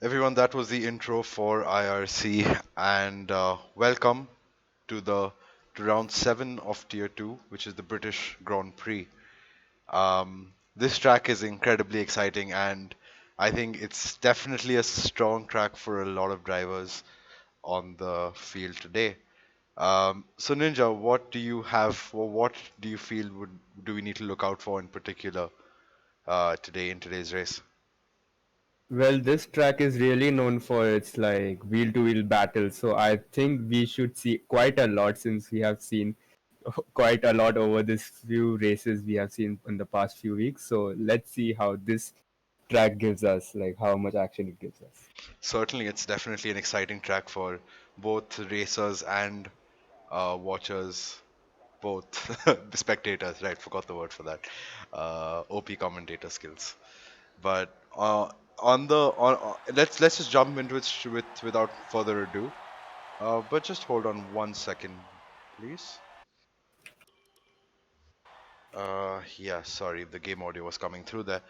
Everyone, that was the intro for IRC, and welcome to the to round seven of Tier 2, which is the British Grand Prix. This track is incredibly exciting, and I think it's definitely a strong track for a lot of drivers on the field today. So Ninja, what do you have, or what do you feel would do we need to look out for in particular today in today's race? Well, this track is really known for its like wheel to wheel battles, so I think we should see quite a lot since we have seen quite a lot over this few races we have seen in the past few weeks. So let's see how this track gives us, like how much action it gives us. Certainly, it's definitely an exciting track for both racers and watchers, both spectators. Right, forgot the word for that. OP commentator skills. But let's just jump into it without further ado. But just hold on 1 second, please. Yeah, sorry, the game audio was coming through there.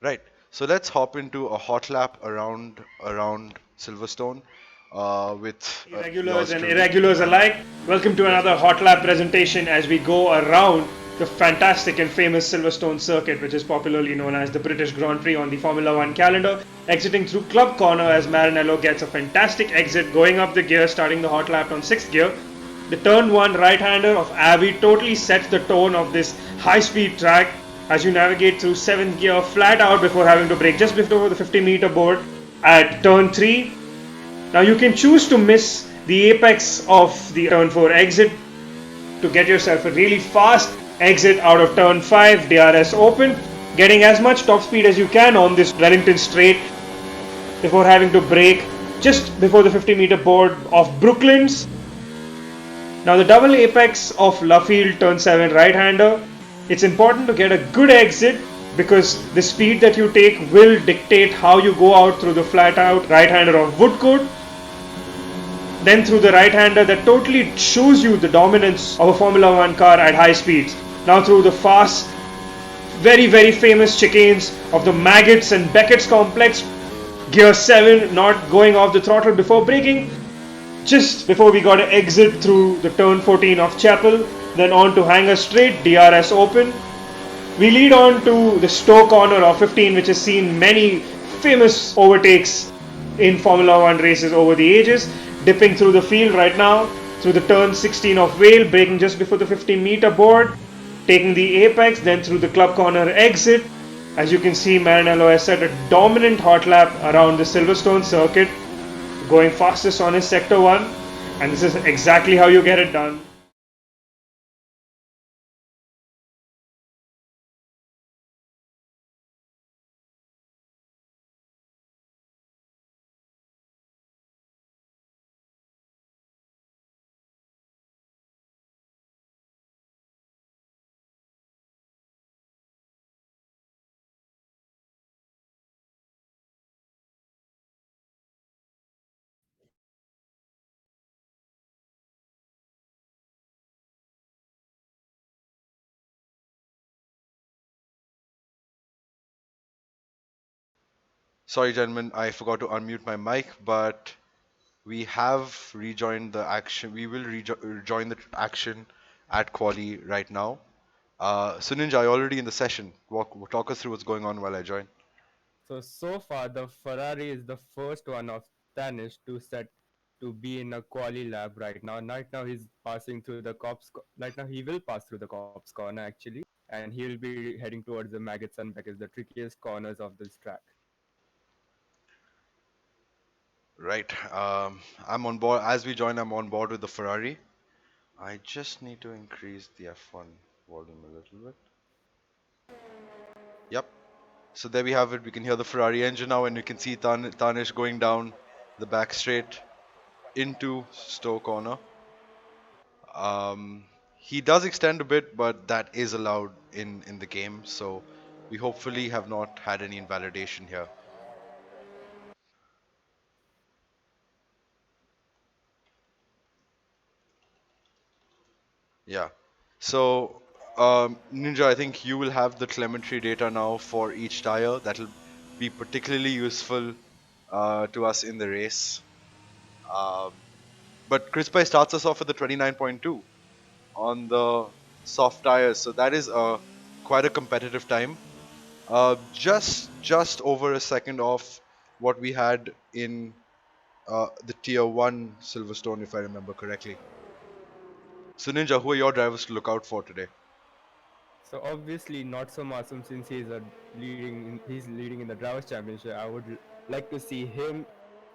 Right. So let's hop into a hot lap around Silverstone, with Regulars yours and truly. irregulars And alike, welcome to yes, another Hot Lap presentation as we go around the fantastic and famous Silverstone circuit, which is popularly known as the British Grand Prix on the Formula One calendar, exiting through Club Corner as Maranello gets a fantastic exit, going up the gear, starting the hot lap on 6th gear. The turn 1 right hander of Abbey totally sets the tone of this high speed track as you navigate through 7th gear flat out before having to brake just before the 50-meter board at turn 3. Now you can choose to miss the apex of the turn 4 exit to get yourself a really fast exit out of turn 5 DRS open, getting as much top speed as you can on this Wellington straight before having to brake just before the 50-meter board of Brooklands. Now the double apex of Luffield turn 7 right hander, it's important to get a good exit because the speed that you take will dictate how you go out through the flat out right hander of Woodcote, then through the right hander that totally shows you the dominance of a Formula One car at high speeds. Now through the fast, very famous chicanes of the Maggots and Beckett's complex, gear 7 not going off the throttle before braking, just before we got to exit through the turn 14 of Chapel, then on to Hanger Straight, DRS open. We lead on to the Stowe corner of 15, which has seen many famous overtakes in Formula One races over the ages. Dipping through the field right now, through the turn 16 of Vale, braking just before the 15-meter board, taking the apex, then through the club corner exit. As you can see, Maranello has set a dominant hot lap around the Silverstone circuit, going fastest on his sector 1, and this is exactly how you get it done. sorry, gentlemen, I forgot to unmute my mic, but we have rejoined the action. We will rejoin the action at Quali right now. So Ninja, you're already in the session. Talk us through what's going on while I join. So far, the Ferrari is the first one of Spanish to set to be in a quali lab right now. Right now, he's passing through the cops. Right now, he will pass through the cops corner actually, and he will be heading towards the Maggots and Beckets, the trickiest corners of this track. Right. I'm on board. As we join, I'm on board with the Ferrari. I just need to increase the F1 volume a little bit. Yep. So there we have it. We can hear the Ferrari engine now, and you can see Tanish going down the back straight into Stowe corner. He does extend a bit, but that is allowed in the game. So we hopefully have not had any invalidation here. Yeah. So, Ninja, I think you will have the telemetry data now for each tire. That'll be particularly useful to us in the race. Um, but Chris Pye starts us off with the 29.2 on the soft tires, so that is quite a competitive time. Just over a second off what we had in the Tier 1 Silverstone, if I remember correctly. So Ninja, who are your drivers to look out for today? So obviously not so Masum since he's leading in the drivers championship. I would like to see him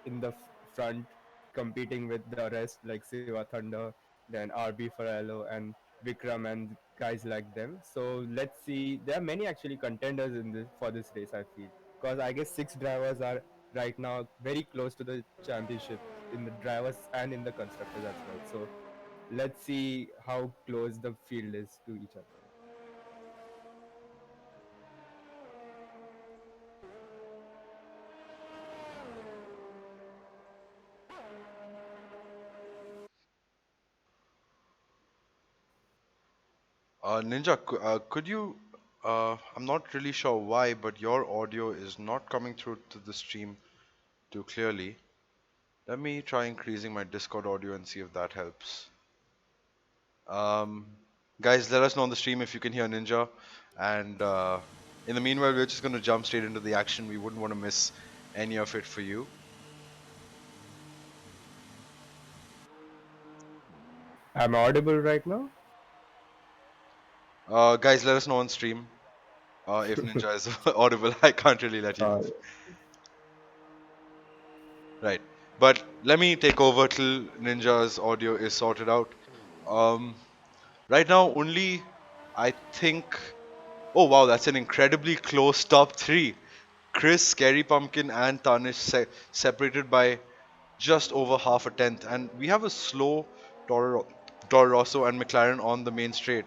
in the front competing with the rest like Siva Thunder, then RB Farello and Vikram and guys like them. So let's see. There are many actually contenders in this for this race. I feel because I guess 6 drivers are right now very close to the championship in the drivers and in the constructors as well. So let's see how close the field is to each other. Ninja, could you? I'm not really sure why, but your audio is not coming through to the stream too clearly. Let me try increasing my Discord audio and see if that helps. Um, Guys, let us know on the stream if you can hear Ninja. And in the meanwhile, we're just going to jump straight into the action. We wouldn't want to miss any of it for you. I'm audible right now. Guys, let us know on stream if Ninja is audible. I can't really let you know. Uh, Right. But let me take over till Ninja's audio is sorted out. Um, right now, only I think. Oh wow, that's an incredibly close top three. Chris, Scary Pumpkin, and Tanish separated by just over half a tenth. And we have a slow Toro Rosso and McLaren on the main straight.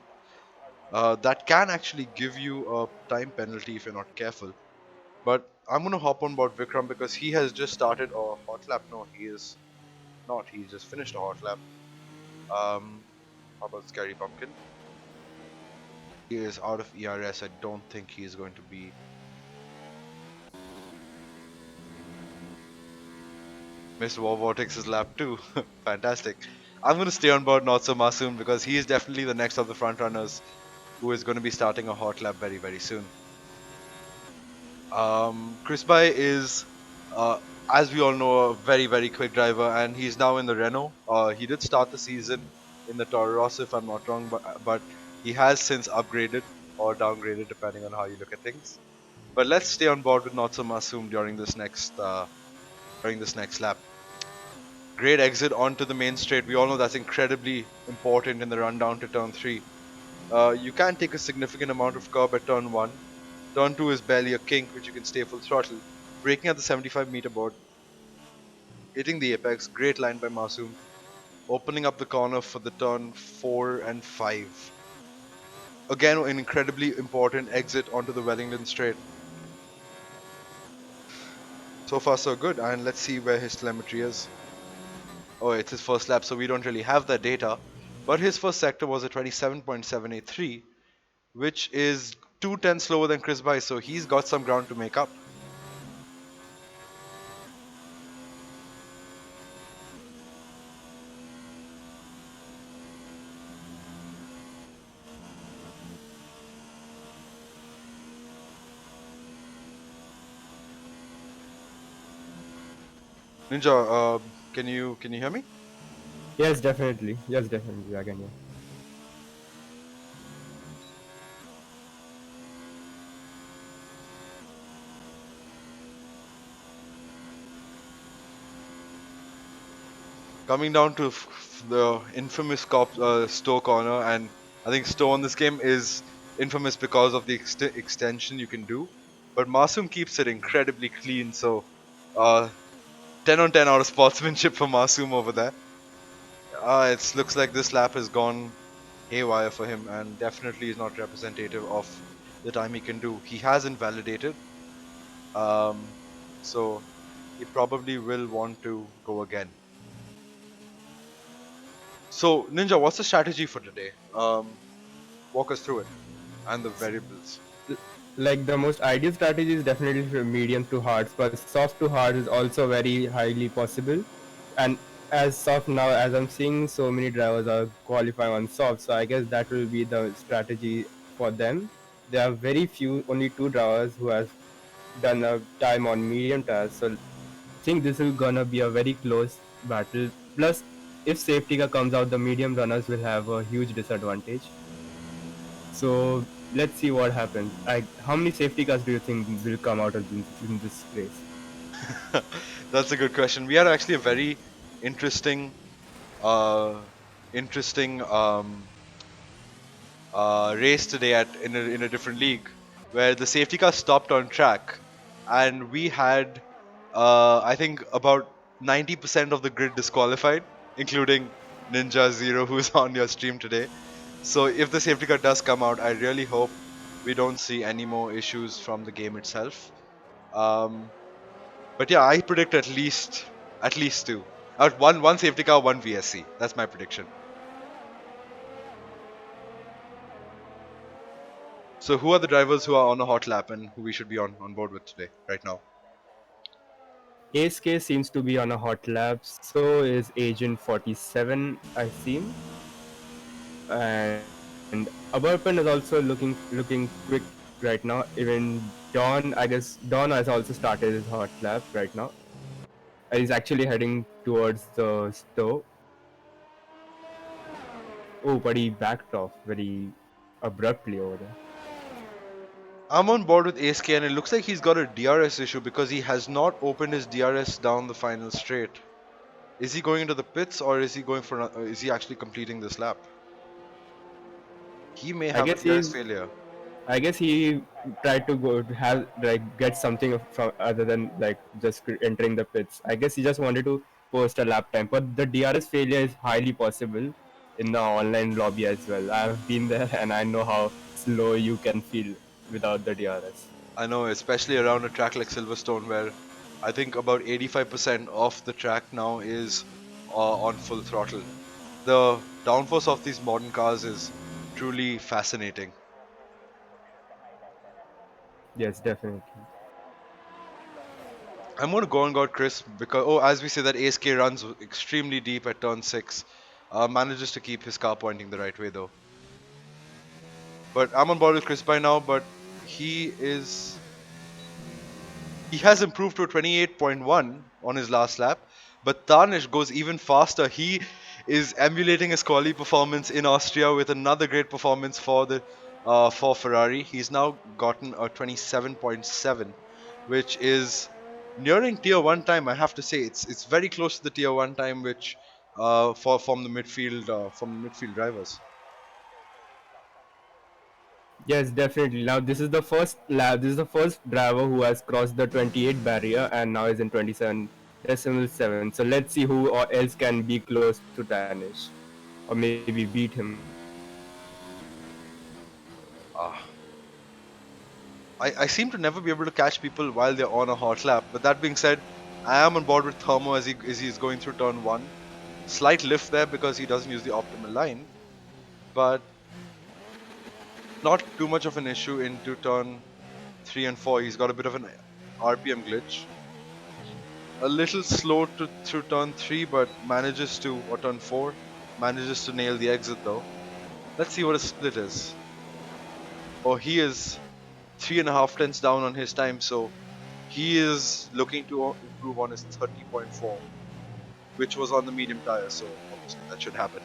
That can actually give you a time penalty if you're not careful. But I'm going to hop on board Vikram because he has just started a hot lap. No, he is not. He's just finished a hot lap. How about Scary Pumpkin? He is out of ERS. I don't think he is going to be. Mr. War Vortex's lap too. Fantastic. I'm going to stay on board Not So Masoom because he is definitely the next of the front runners who is going to be starting a hot lap very, very soon. Chris Bai is, uh, as we all know, a very, very quick driver, and he's now in the Renault. He did start the season in the Toro Rosso, if I'm not wrong, but he has since upgraded or downgraded, depending on how you look at things. But let's stay on board with Not So Masoom during this next lap. Great exit onto the main straight. We all know that's incredibly important in the run down to turn 3. You can take a significant amount of curb at turn 1. Turn 2 is barely a kink, which you can stay full throttle. Braking at the 75-meter board, hitting the apex, great line by Masoom. Opening up the corner for the turn 4 and 5. Again, an incredibly important exit onto the Wellington straight. So far, so good. And let's see where his telemetry is. Oh, it's his first lap, so we don't really have that data. But his first sector was a 27.783, which is 2 tenths slower than Chris Bai, so he's got some ground to make up. Ninja, can you hear me? yes, definitely. Yes, definitely. I can hear. Coming down to the infamous Stowe corner, and I think Stowe on this game is infamous because of the extension you can do. But Masoom keeps it incredibly clean, so 10 on 10 out of sportsmanship for Masoom over there. It looks like this lap has gone haywire for him and definitely is not representative of the time he can do. He has invalidated, um, so he probably will want to go again. So, Ninja, what's the strategy for today? Walk us through it and the variables. Like the most ideal strategy is definitely from medium to hards, but soft to hard is also very highly possible. And as soft now, as I'm seeing, so many drivers are qualifying on soft, so I guess that will be the strategy for them. There are very few, only two drivers who has done a time on medium tires, so think this is gonna be a very close battle. Plus, if safety car comes out, the medium runners will have a huge disadvantage. So let's see what happens. How many safety cars do you think will come out of in this race? That's a good question. We had actually a very interesting, uh, interesting race today in a different league where the safety car stopped on track, and we had I think about 90% of the grid disqualified, including NinjaZero, who's on your stream today. So if the safety car does come out, I really hope we don't see any more issues from the game itself. Um, but yeah, I predict at least two. One safety car, one VSC. That's my prediction. So who are the drivers who are on a hot lap and who we should be on board with today, right now? ASK seems to be on a hot lap. So is Agent 47. I seen, and Abarpan is also looking quick right now. Even Don, I guess Don has also started his hot lap right now. And he's actually heading towards the stove. Oh, but he backed off very abruptly over there. I'm on board with ASK, and it looks like he's got a DRS issue because he has not opened his DRS down the final straight. Is he going into the pits, or is he going for? Is he actually completing this lap? He may I have a guess DRS he's failure. I guess he tried to go have like get something from other than like just entering the pits. I guess he just wanted to post a lap time, but the DRS failure is highly possible in the online lobby as well. I've been there and I know how slow you can feel without the DRS. I know, especially around a track like Silverstone, where I think about 85% of the track now is on full throttle. The downforce of these modern cars is truly fascinating. Yes, definitely. I'm going to go on God Chris because, oh, as we say that ASK runs extremely deep at turn 6, manages to keep his car pointing the right way though. But I'm on board with Chris by now, but he has improved to a 28.1 on his last lap, but Tarnish goes even faster. He is emulating his quali performance in Austria with another great performance for Ferrari. He's now gotten a 27.7, which is nearing tier 1 time. I have to say it's very close to the tier 1 time which for from the midfield drivers. Yes, definitely. Now this is the first lab. This is the first driver who has crossed the 28 barrier and now is in 27.7. So let's see who or else can be close to Danish, or maybe beat him. Ah, I seem to never be able to catch people while they're on a hot lap. But that being said, I am on board with Thermo as he's going through turn 1. Slight lift there because he doesn't use the optimal line, but not too much of an issue into turn 3 and 4. He's got a bit of an RPM glitch. A little slow through turn 3, but or turn 4, manages to nail the exit though. Let's see what his split is. Oh, he is 3.5 tenths down on his time, so he is looking to improve on his 30.4, which was on the medium tire, so obviously that should happen.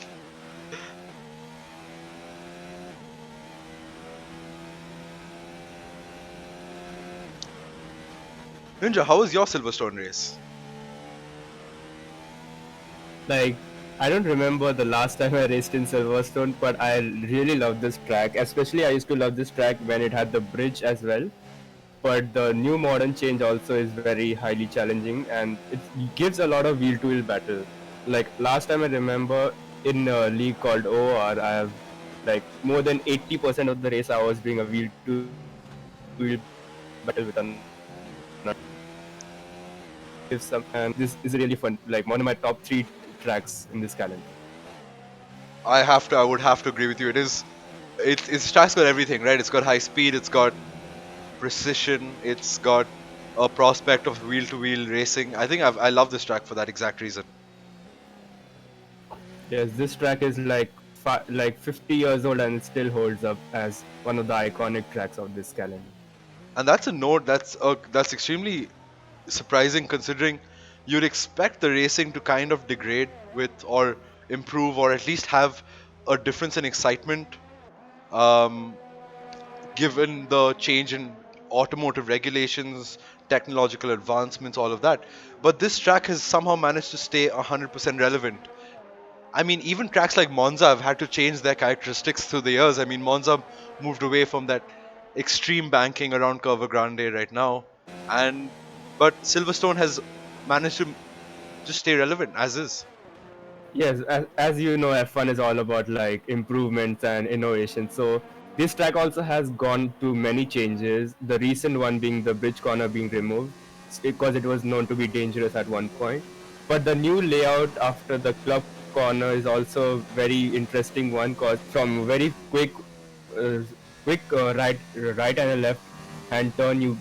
Ninja, how was your Silverstone race? Like, I don't remember the last time I raced in Silverstone, but I really love this track. Especially, I used to love this track when it had the bridge as well. But the new modern change also is very highly challenging and it gives a lot of wheel to wheel battle. Like last time I remember in a league called OR, I have like more than 80% of the race I was doing a wheel to wheel battle with another driver. Gives some, and this is really fun. Like one of my top three tracks in this calendar. I would have to agree with you. It's track's got everything, right? It's got high speed, it's got precision. It's got a prospect of wheel-to-wheel racing. I think I love this track for that exact reason. Yes, this track is like 50 years old and it still holds up as one of the iconic tracks of this calendar. And that's a note that's extremely surprising considering you'd expect the racing to kind of degrade with or improve or at least have a difference in excitement um, given the change in automotive regulations, technological advancements, all of that. But this track has somehow managed to stay 100% relevant. I mean, even tracks like Monza have had to change their characteristics through the years. I mean, Monza moved away from that extreme banking around Curva Grande right now, and but Silverstone has managed to just stay relevant as is. Yes, as you know, F1 is all about like improvements and innovation. So this track also has gone through many changes. The recent one being the bridge corner being removed because it was known to be dangerous at one point. But the new layout after the club corner is also very interesting one cause from very uh, quick right and a left hand turn you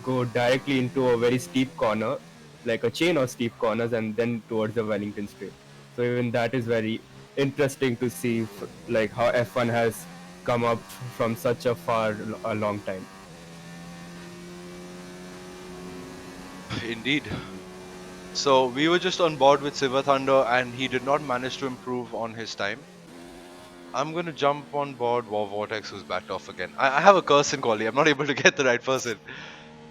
go directly into a very steep corner, like a chain of steep corners, and then towards the Wellington Straight. So even that is very interesting to see, like how F1 has come up from such a long time. Indeed. So we were just on board with Silver Thunder, and he did not manage to improve on his time. I'm gonna jump on board War Vortex, who's backed off again. I have a curse in quality. I'm not able to get the right person.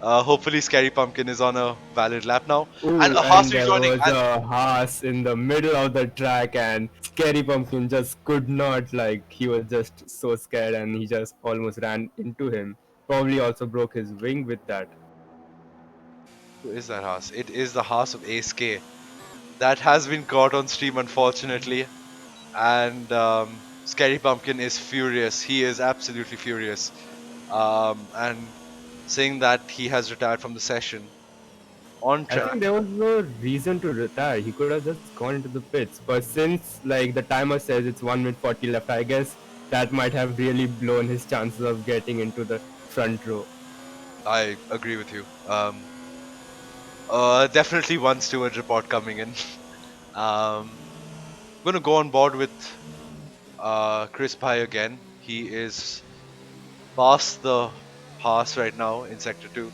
Hopefully, Scary Pumpkin is on a valid lap now, and Ooh, a Haas and there rejoining. was And a Haas in the middle of the track, and Scary Pumpkin just could not, like, he was just so scared and he just almost ran into him. Probably also broke his wing with that. who is that Haas? It is the Haas of Ace K. That has been caught on stream, unfortunately. And Scary Pumpkin is furious. He is absolutely furious. And saying that he has retired from the session on I track. think there was no reason to retire. He could have just gone into the pits. But since like the timer says it's 1 minute 40 left, I guess that might have really blown his chances of getting into the front row. I agree with you. Definitely one steward report coming in. Gonna go on board with Chris Pye again. He is past the pass right now in Sector 2,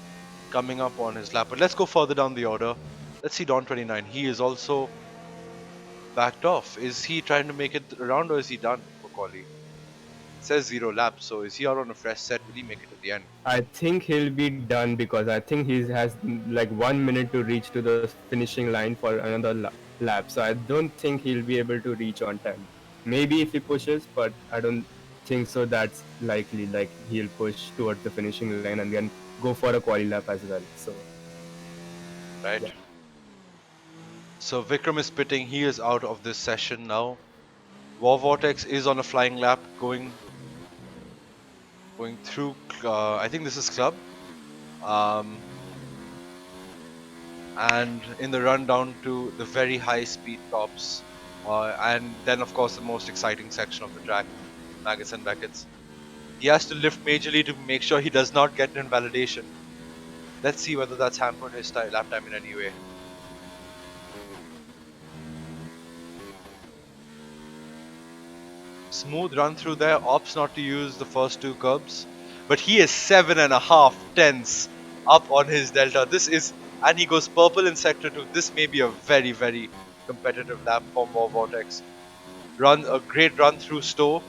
coming up on his lap. But let's go further down the order. Let's see Don 29. He is also backed off. Is he trying to make it around or is he done for quali? Says 0 laps, so is he out on a fresh set? Will he make it to the end? I think he'll be done because I think he has like 1 minute to reach to the finishing line for another lap. So I don't think he'll be able to reach on time. Maybe if he pushes, but I don't think so. That's likely. Like he'll push towards the finishing line and then go for a quali lap as well. So Right. yeah. So Vikram is pitting. He is out of this session now. War Vortex is on a flying lap, going through. I think this is club. Um, and in the run down to the very high speed tops. And then, of course, the most exciting section of the track, Maggots and Beckett's. He has to lift majorly to make sure he does not get an invalidation. Let's see whether that's hampered his lap time in any way. Smooth run through there, opts not to use the first two curbs. But he is 7.5 tenths up on his delta. And he goes purple in sector 2. This may be a very, very competitive lap for War Vortex. A great run through Stowe,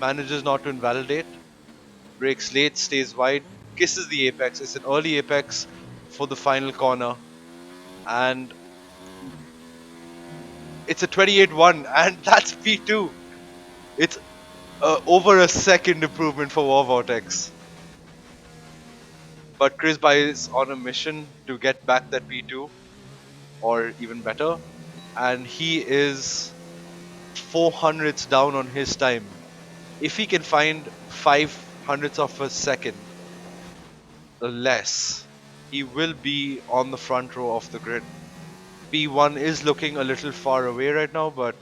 manages not to invalidate, breaks late, stays wide, kisses the apex. It's an early apex for the final corner, and it's a 28-1, and that's P2. It's over a second improvement for War Vortex. But Chris Bai is on a mission to get back that P2, or even better, and he is 400ths down on his time. If he can find 500ths of a second less, he will be on the front row of the grid. P1 is looking a little far away right now, but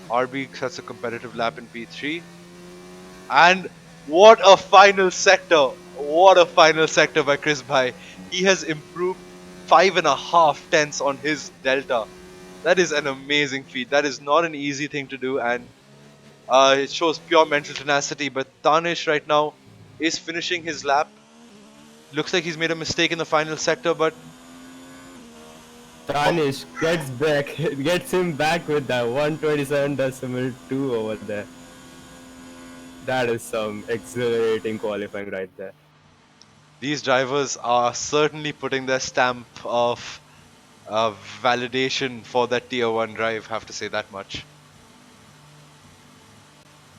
RB sets a competitive lap in P3. And what a final sector! What a final sector by Chris Bhai. He has improved 5.5 tenths on his delta. That is an amazing feat. That is not an easy thing to do, and it shows pure mental tenacity. But Tanish right now is finishing his lap. Looks like he's made a mistake in the final sector, but oh, Tanish gets back, gets him back with that 127.2 over there. That is some exhilarating qualifying right there. these drivers are certainly putting their stamp of validation for that tier 1 drive, have to say that much.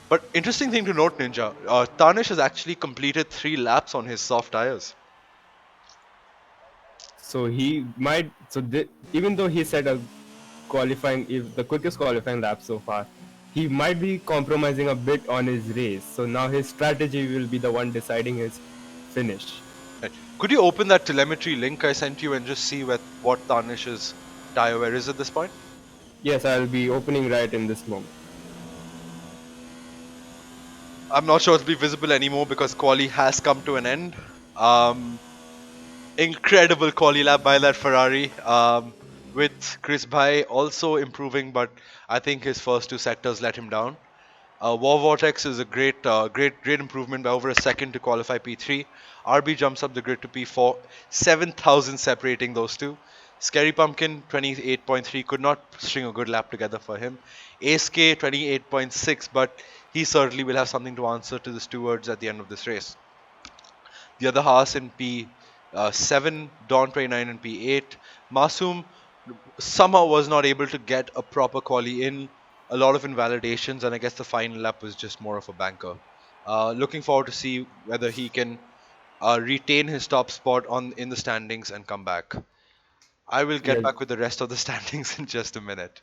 But interesting thing to note, Ninja, Tanish has actually completed 3 laps on his soft tires. So he might. Even though he set a qualifying, if the quickest qualifying lap so far, he might be compromising a bit on his race. So now his strategy will be the one deciding his finish. Right. Could you open that telemetry link I sent you and just see what Tanish's tire wear is at this point? Yes, I'll be opening right in this moment. I'm not sure it'll be visible anymore because quali has come to an end. Um, Incredible quali lap by that Ferrari. With Chris Bhai also improving, but I think his first 2 sectors let him down. War Vortex is a great improvement by over a second to qualify P3. RB jumps up the grid to P4, 7,000 separating those two. Scary Pumpkin 28.3 could not string a good lap together for him. Ace K 28.6, but he certainly will have something to answer to the stewards at the end of this race. The other Haas in P7, Dawn 29 in P8. Masoom somehow was not able to get a proper quali in. A lot of invalidations, and I guess the final lap was just more of a banker. Looking forward to see whether he can retain his top spot on in the standings and come back. I will get Yes, back with the rest of the standings in just a minute.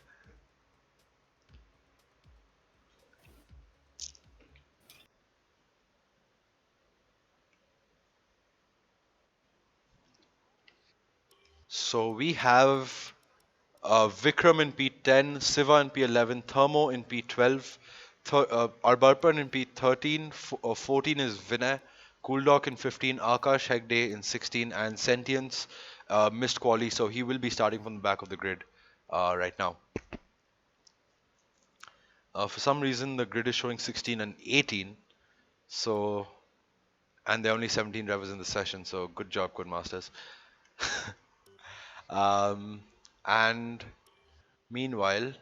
So we have Vikram in P10, Siva in P11, Thermo in P12, Arbarpan in P13, 14 is Vinay, Cooldog in 15, Akash Hegde in 16, and Sentience missed quali, so he will be starting from the back of the grid right now. For some reason, the grid is showing 16 and 18, so and there are only 17 drivers in the session, so good job, Codemasters. um, and meanwhile,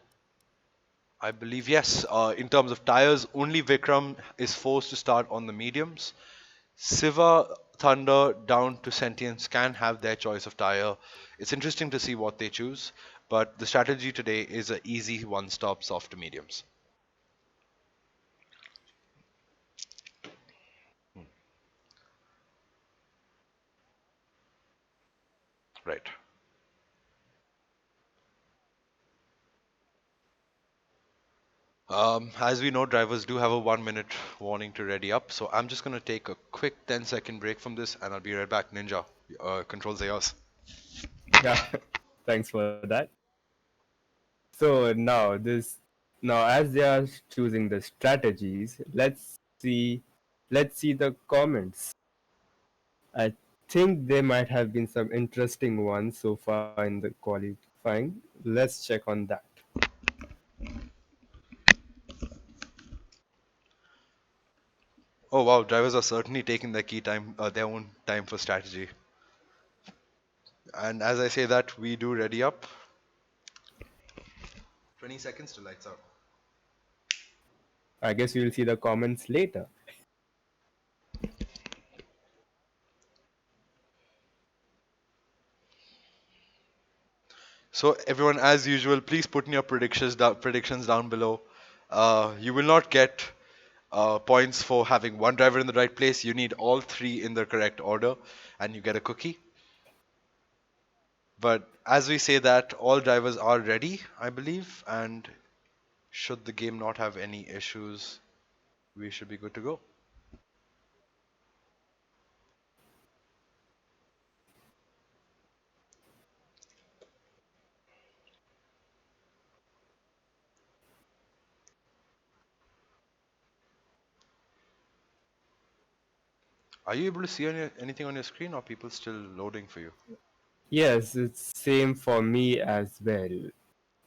I believe yes. In terms of tires, only Vikram is forced to start on the mediums. Siva, Thunder, down to Sentience can have their choice of tire. It's interesting to see what they choose, but the strategy today is an easy one-stop soft to mediums. Hmm. Right. As we know, drivers do have a 1 minute warning to ready up, so I'm just going to take a quick 10-second break from this and I'll be right back. Ninja, controls are yours. yeah. Thanks for that. So now as they are choosing the strategies, let's see the comments. I think there might have been some interesting ones so far in the qualifying. Let's check on that. Oh wow, drivers are certainly taking their key time, their own time for strategy. And as I say that, we do ready up. 20 seconds to lights out. I guess you'll see the comments later. So everyone, as usual, please put in your predictions down below. You will not get points for having one driver in the right place. You need all three in the correct order, and you get a cookie. But as we say that, all drivers are ready, I believe, and should the game not have any issues, we should be good to go. Are you able to see anything on your screen, or people still loading for you? Yes, it's same for me as well.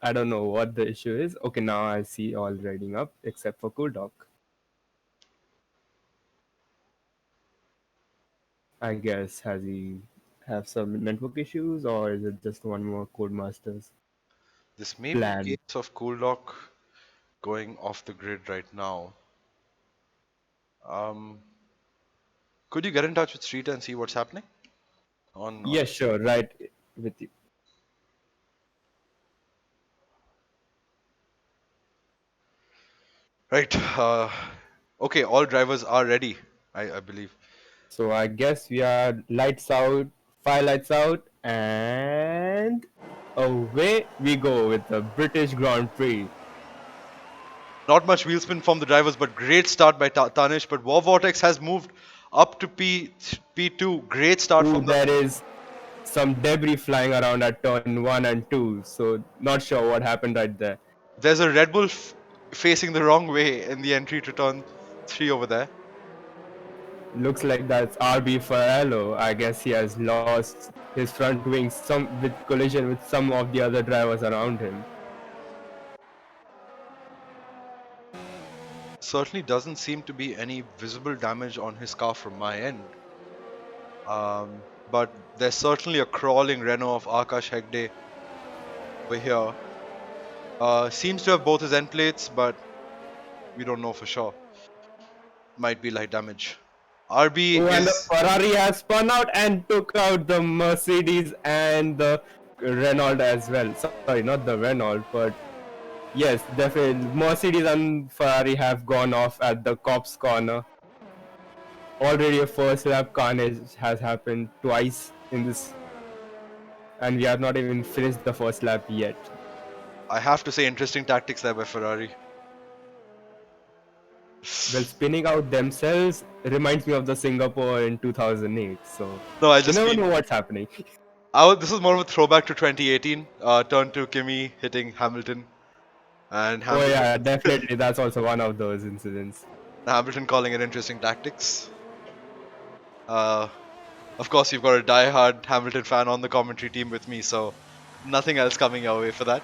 I don't know what the issue is. Okay, now I see all reading up except for CoolDoc. I guess has he have some network issues or is it just one more Codemasters This may be a plan? case of CoolDoc going off the grid right now. Um, could you get in touch with Street and see what's happening on Yes, sure, right with you. right? Okay, all drivers are ready, I believe. So I guess we are lights out, fire lights out, and away we go with the British Grand Prix. Not much wheel spin from the drivers, but great start by Tanish. But War Vortex has moved up to P2. Great start Ooh, from the. there is some debris flying around at turn 1 and 2, so not sure what happened right there. There's a Red Bull facing the wrong way in the entry to turn 3 over there. Looks like that's RB Farello. I guess he has lost his front wing some with collision with some of the other drivers around him. Certainly doesn't seem to be any visible damage on his car from my end. But there's certainly a crawling Renault of Akash Hegde over here. Seems to have both his end plates, but we don't know for sure. Might be light damage. RB Oh, and the is Ferrari has spun out and took out the Mercedes and the Renault as well. Sorry, not the Renault, but yes, definitely Mercedes and Ferrari have gone off at the cops corner. Already a first lap carnage has happened twice in this, and we have not even finished the first lap yet. I have to say, interesting tactics there by Ferrari. Well, spinning out themselves reminds me of the Singapore in 2008. So No, I you just never mean know what's happening. this is more of a throwback to 2018. Turn to Kimi hitting Hamilton, and Oh Hamilton, yeah, definitely. That's also one of those incidents. Hamilton calling it interesting tactics. Uh, of course, you've got a die-hard Hamilton fan on the commentary team with me, so nothing else coming your way for that.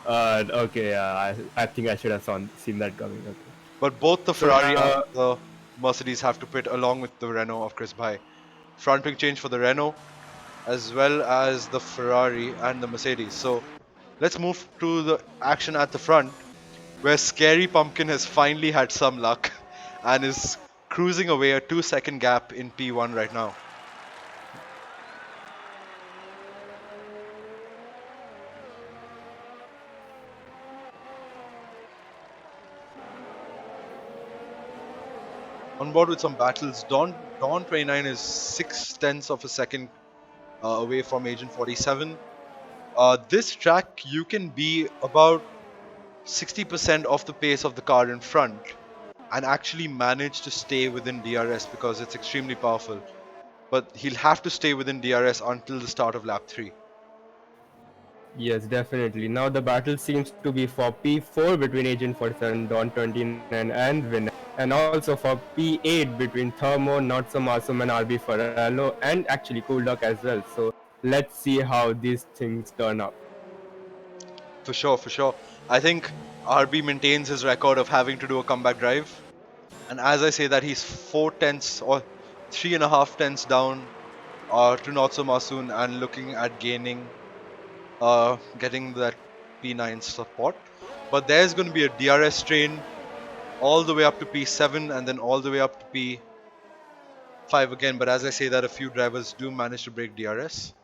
Okay, I think I should have seen that coming. Okay. But both the So Ferrari and now, the Mercedes have to pit along with the Renault of Chris Bhai. Front wing change for the Renault, as well as the Ferrari and the Mercedes. So let's move to the action at the front, where Scary Pumpkin has finally had some luck and is cruising away a 2 second gap in P1 right now. On board with some battles, Dawn 29 is 6 tenths of a second away from Agent 47. This track, you can be about 60% of the pace of the car in front and actually manage to stay within DRS because it's extremely powerful. But he'll have to stay within DRS until the start of lap 3. yes, definitely. Now the battle seems to be for P4 between Agent 47, Dawn 29, and Winner, and also for P8 between Thermo, Not So Masum, and RB Ferrello, and actually Cool Duck as well. So let's see how these things turn up. For sure, for sure. I think RB maintains his record of having to do a comeback drive. And as I say that, he's 4 tenths or 3.5 tenths down to Not So Masoon and looking at getting that P9 support. But there's going to be a DRS train all the way up to P7 and then all the way up to P5 again. But as I say that, a few drivers do manage to break DRS.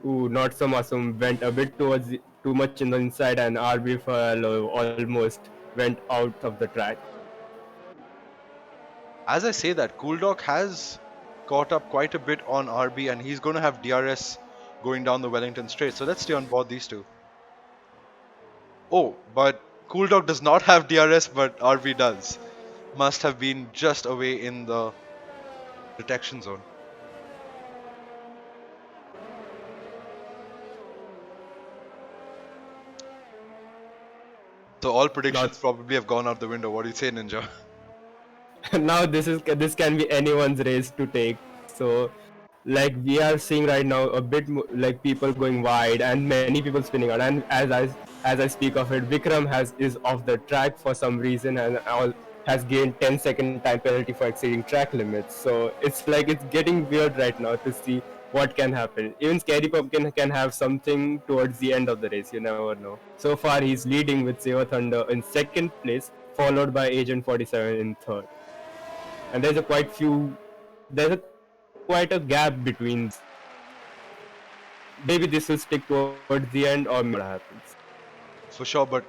Ooh, Not So Masum went a bit too much in the inside, and RB Ferrello almost went out of the track. As I say that, Cooldog has caught up quite a bit on RB and he's going to have DRS going down the Wellington Straight. So let's stay on board these two. Oh, but Cooldog does not have DRS, but RB does. Must have been just away in the detection zone. So all Not predictions probably have gone out the window. What do you say, Ninja? now this can be anyone's race to take. So like we are seeing right now a bit like people going wide and many people spinning out. And as I speak of it, Vikram has is off the track for some reason and all has gained 10-second time penalty for exceeding track limits. So it's like it's getting weird right now to see what can happen. Even Scary Pumpkin can have something towards the end of the race. You never know. So far, he's leading with Zero Thunder in second place, followed by Agent 47 in third. And there's a quite a gap between these two. Maybe this will stick towards the end, or maybe what happens. For sure, but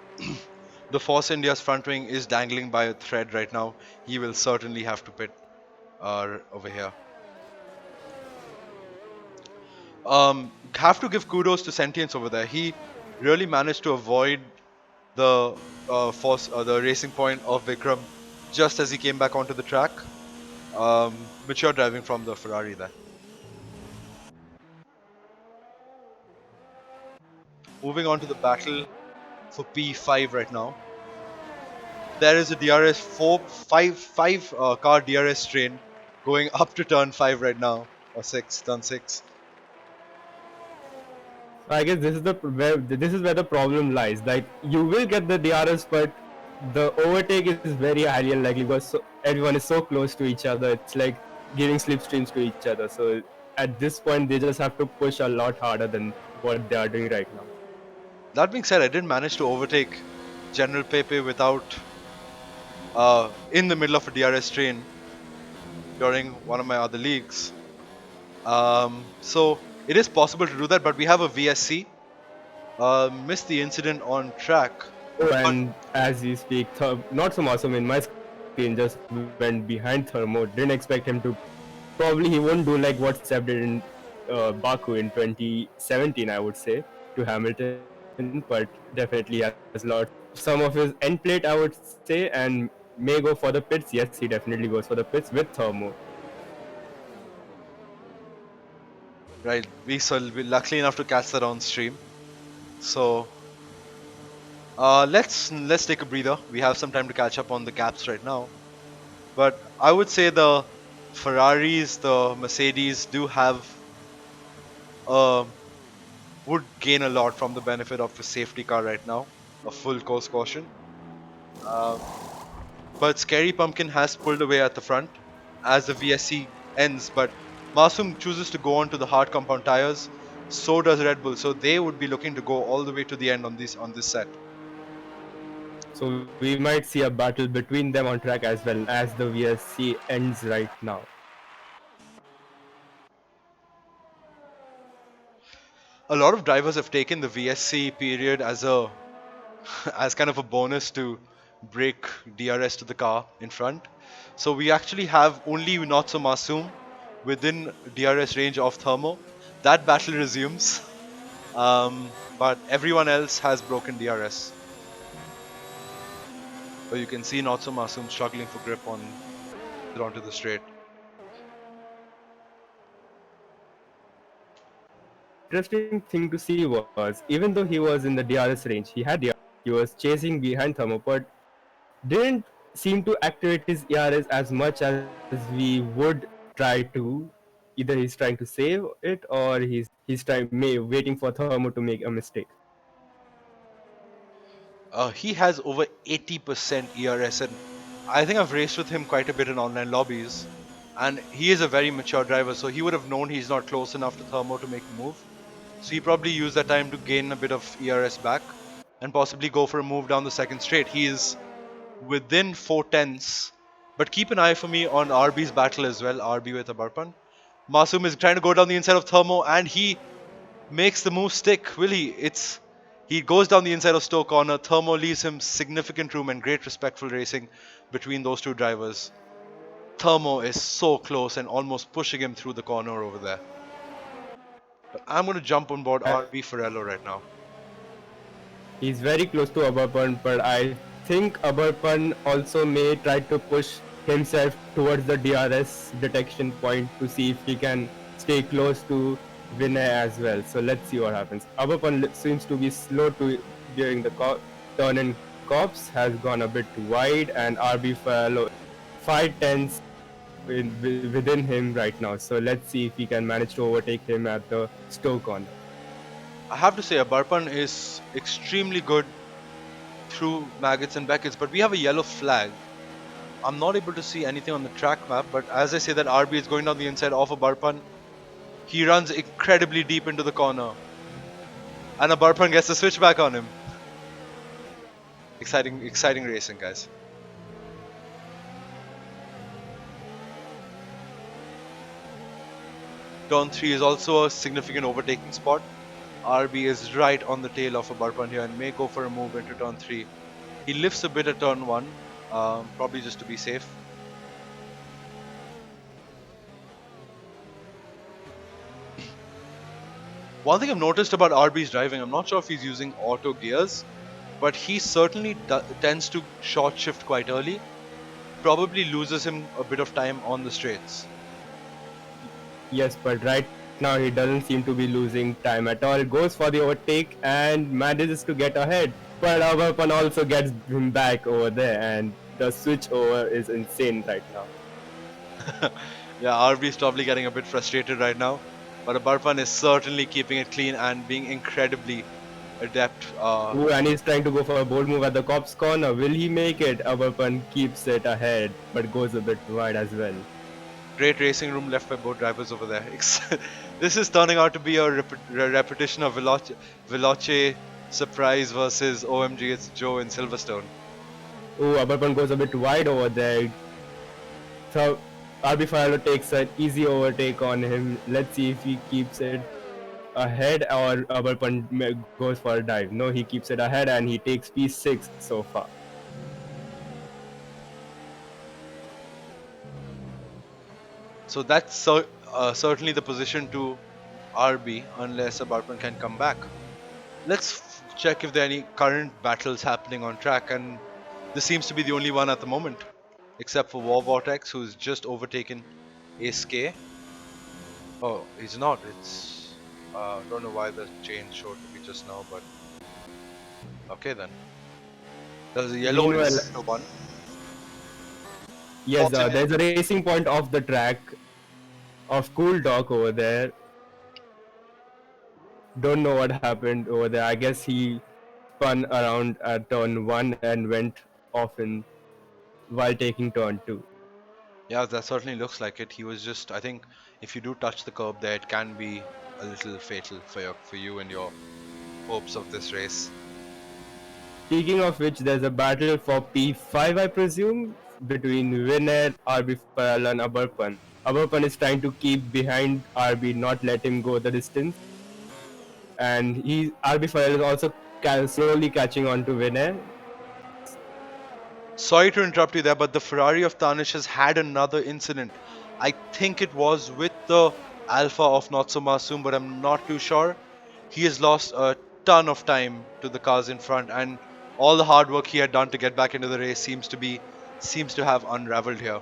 the Force India's front wing is dangling by a thread right now. He will certainly have to pit over here. Have to give kudos to Sentience over there. He really managed to avoid the the racing point of Vikram just as he came back onto the track. Mature driving from the Ferrari there. Moving on to the battle for P5 right now. There is a DRS 5 car DRS train going up to turn 5 right now, or 6, turn 6. I guess this is where the problem lies. Like you will get the DRS, but the overtake is very highly unlikely because everyone is so close to each other. It's like giving slipstreams to each other. So at this point, they just have to push a lot harder than what they are doing right now. That being said, I did manage to overtake General Pepe without in the middle of a DRS train during one of my other leagues. So it is possible to do that, but we have a VSC. Missed the incident on track. Oh, But and as you speak, not so awesome in my screen just went behind Thermo. Didn't expect him to. Probably he won't do like what Seb did in Baku in 2017, I would say, to Hamilton, but definitely has lost some of his end plate, I would say, and may go for the pits. Yes, he definitely goes for the pits with Thermo. right, we luckily enough to catch that on stream. So let's take a breather. We have some time to catch up on the gaps right now. But I would say the Ferraris, the Mercedes do have uh, would gain a lot from the benefit of a safety car right now, a full course caution. Um, but Scary Pumpkin has pulled away at the front as the VSC ends. But Masum chooses to go on to the hard compound tires. So does Red Bull. So they would be looking to go all the way to the end on this set. So we might see a battle between them on track as well as the VSC ends right now. A lot of drivers have taken the VSC period as a as kind of a bonus to break DRS to the car in front. So we actually have only Not So Masoom within DRS range of Thermo. That battle resumes, but everyone else has broken DRS. But you can see Not So Masoom struggling for grip onto the straight. Interesting thing to see was even though he was in the DRS range, he was chasing behind Thermo, but didn't seem to activate his ERS as much as we would try to. Either he's trying to save it or waiting for Thermo to make a mistake. He has over 80% ERS, and I think I've raced with him quite a bit in online lobbies. And he is a very mature driver, so he would have known he's not close enough to Thermo to make a move. So he probably used that time to gain a bit of ERS back and possibly go for a move down the second straight. He is within 4 tenths. But keep an eye for me on RB's battle as well, RB with Abarpan. Masum is trying to go down the inside of Thermo and he makes the move stick, will he? He goes down the inside of Stowe corner. Thermo leaves him significant room and great respectful racing between those two drivers. Thermo is so close and almost pushing him through the corner over there. But I'm going to jump on board RB Ferrello right now. He's very close to Abarpan, but I think Abarpan also may try to push himself towards the DRS detection point to see if he can stay close to Vinay as well. So let's see what happens. Abarpan seems to be slow during the turn in Cops, has gone a bit wide, and RB Fallow 5 tenths within him right now. So let's see if he can manage to overtake him at the Stowe corner. I have to say, Barpan is extremely good through Maggots and Beckett's, but we have a yellow flag. I'm not able to see anything on the track map, but as I say that RB is going down the inside of a Barpan, he runs incredibly deep into the corner. And a Barpan gets the switchback on him. Exciting racing, guys. Turn 3 is also a significant overtaking spot. RB is right on the tail of a Barpan here and may go for a move into turn 3. He lifts a bit at turn 1, probably just to be safe. One thing I've noticed about RB's driving, I'm not sure if he's using auto gears, but he certainly tends to short shift quite early. Probably loses him a bit of time on the straights. Yes, but right now he doesn't seem to be losing time at all. Goes for the overtake and manages to get ahead. But our weapon also gets him back over there, and the switch over is insane right now. Yeah, RB is probably getting a bit frustrated right now, but Barpan is certainly keeping it clean and being incredibly adept. Ooh, and he's trying to go for a bold move at the cop's corner. Will he make it? Aberpan keeps it ahead, but goes a bit wide as well. Great racing room left by both drivers over there. This is turning out to be a repetition of Veloce Surprise versus OMG It's Joe in Silverstone. Ooh, Aberpan goes a bit wide over there. So RB Faralo takes an easy overtake on him. Let's see if he keeps it ahead or Aberpan goes for a dive. No, he keeps it ahead and he takes P6 so far. So that's certainly the position to RB unless Barpan can come back. Let's check if there are any current battles happening on track, and this seems to be the only one at the moment, except for War Vortex, who's just overtaken Ace K. Oh, he's not. It's don't know why the change showed to be just now, but okay then. There's a yellow in sector 1. Yes, there's a racing point off the track of Cool Dog over there. Don't know what happened over there. I guess he spun around at turn 1 and went off in while taking turn 2. Yeah, that certainly looks like it. He was just, I think, if you do touch the curb there, it can be a little fatal for you and your hopes of this race. Speaking of which, there's a battle for P5, I presume, between Winner, RB Faral and Aberpan. Aberpan is trying to keep behind RB, not let him go the distance. And RB Faral is also slowly catching on to Winner. Sorry to interrupt you there, but the Ferrari of Tanish has had another incident. I think it was with the Alpha of Not So Masoom, but I'm not too sure. He has lost a ton of time to the cars in front, and all the hard work he had done to get back into the race seems to have unraveled here.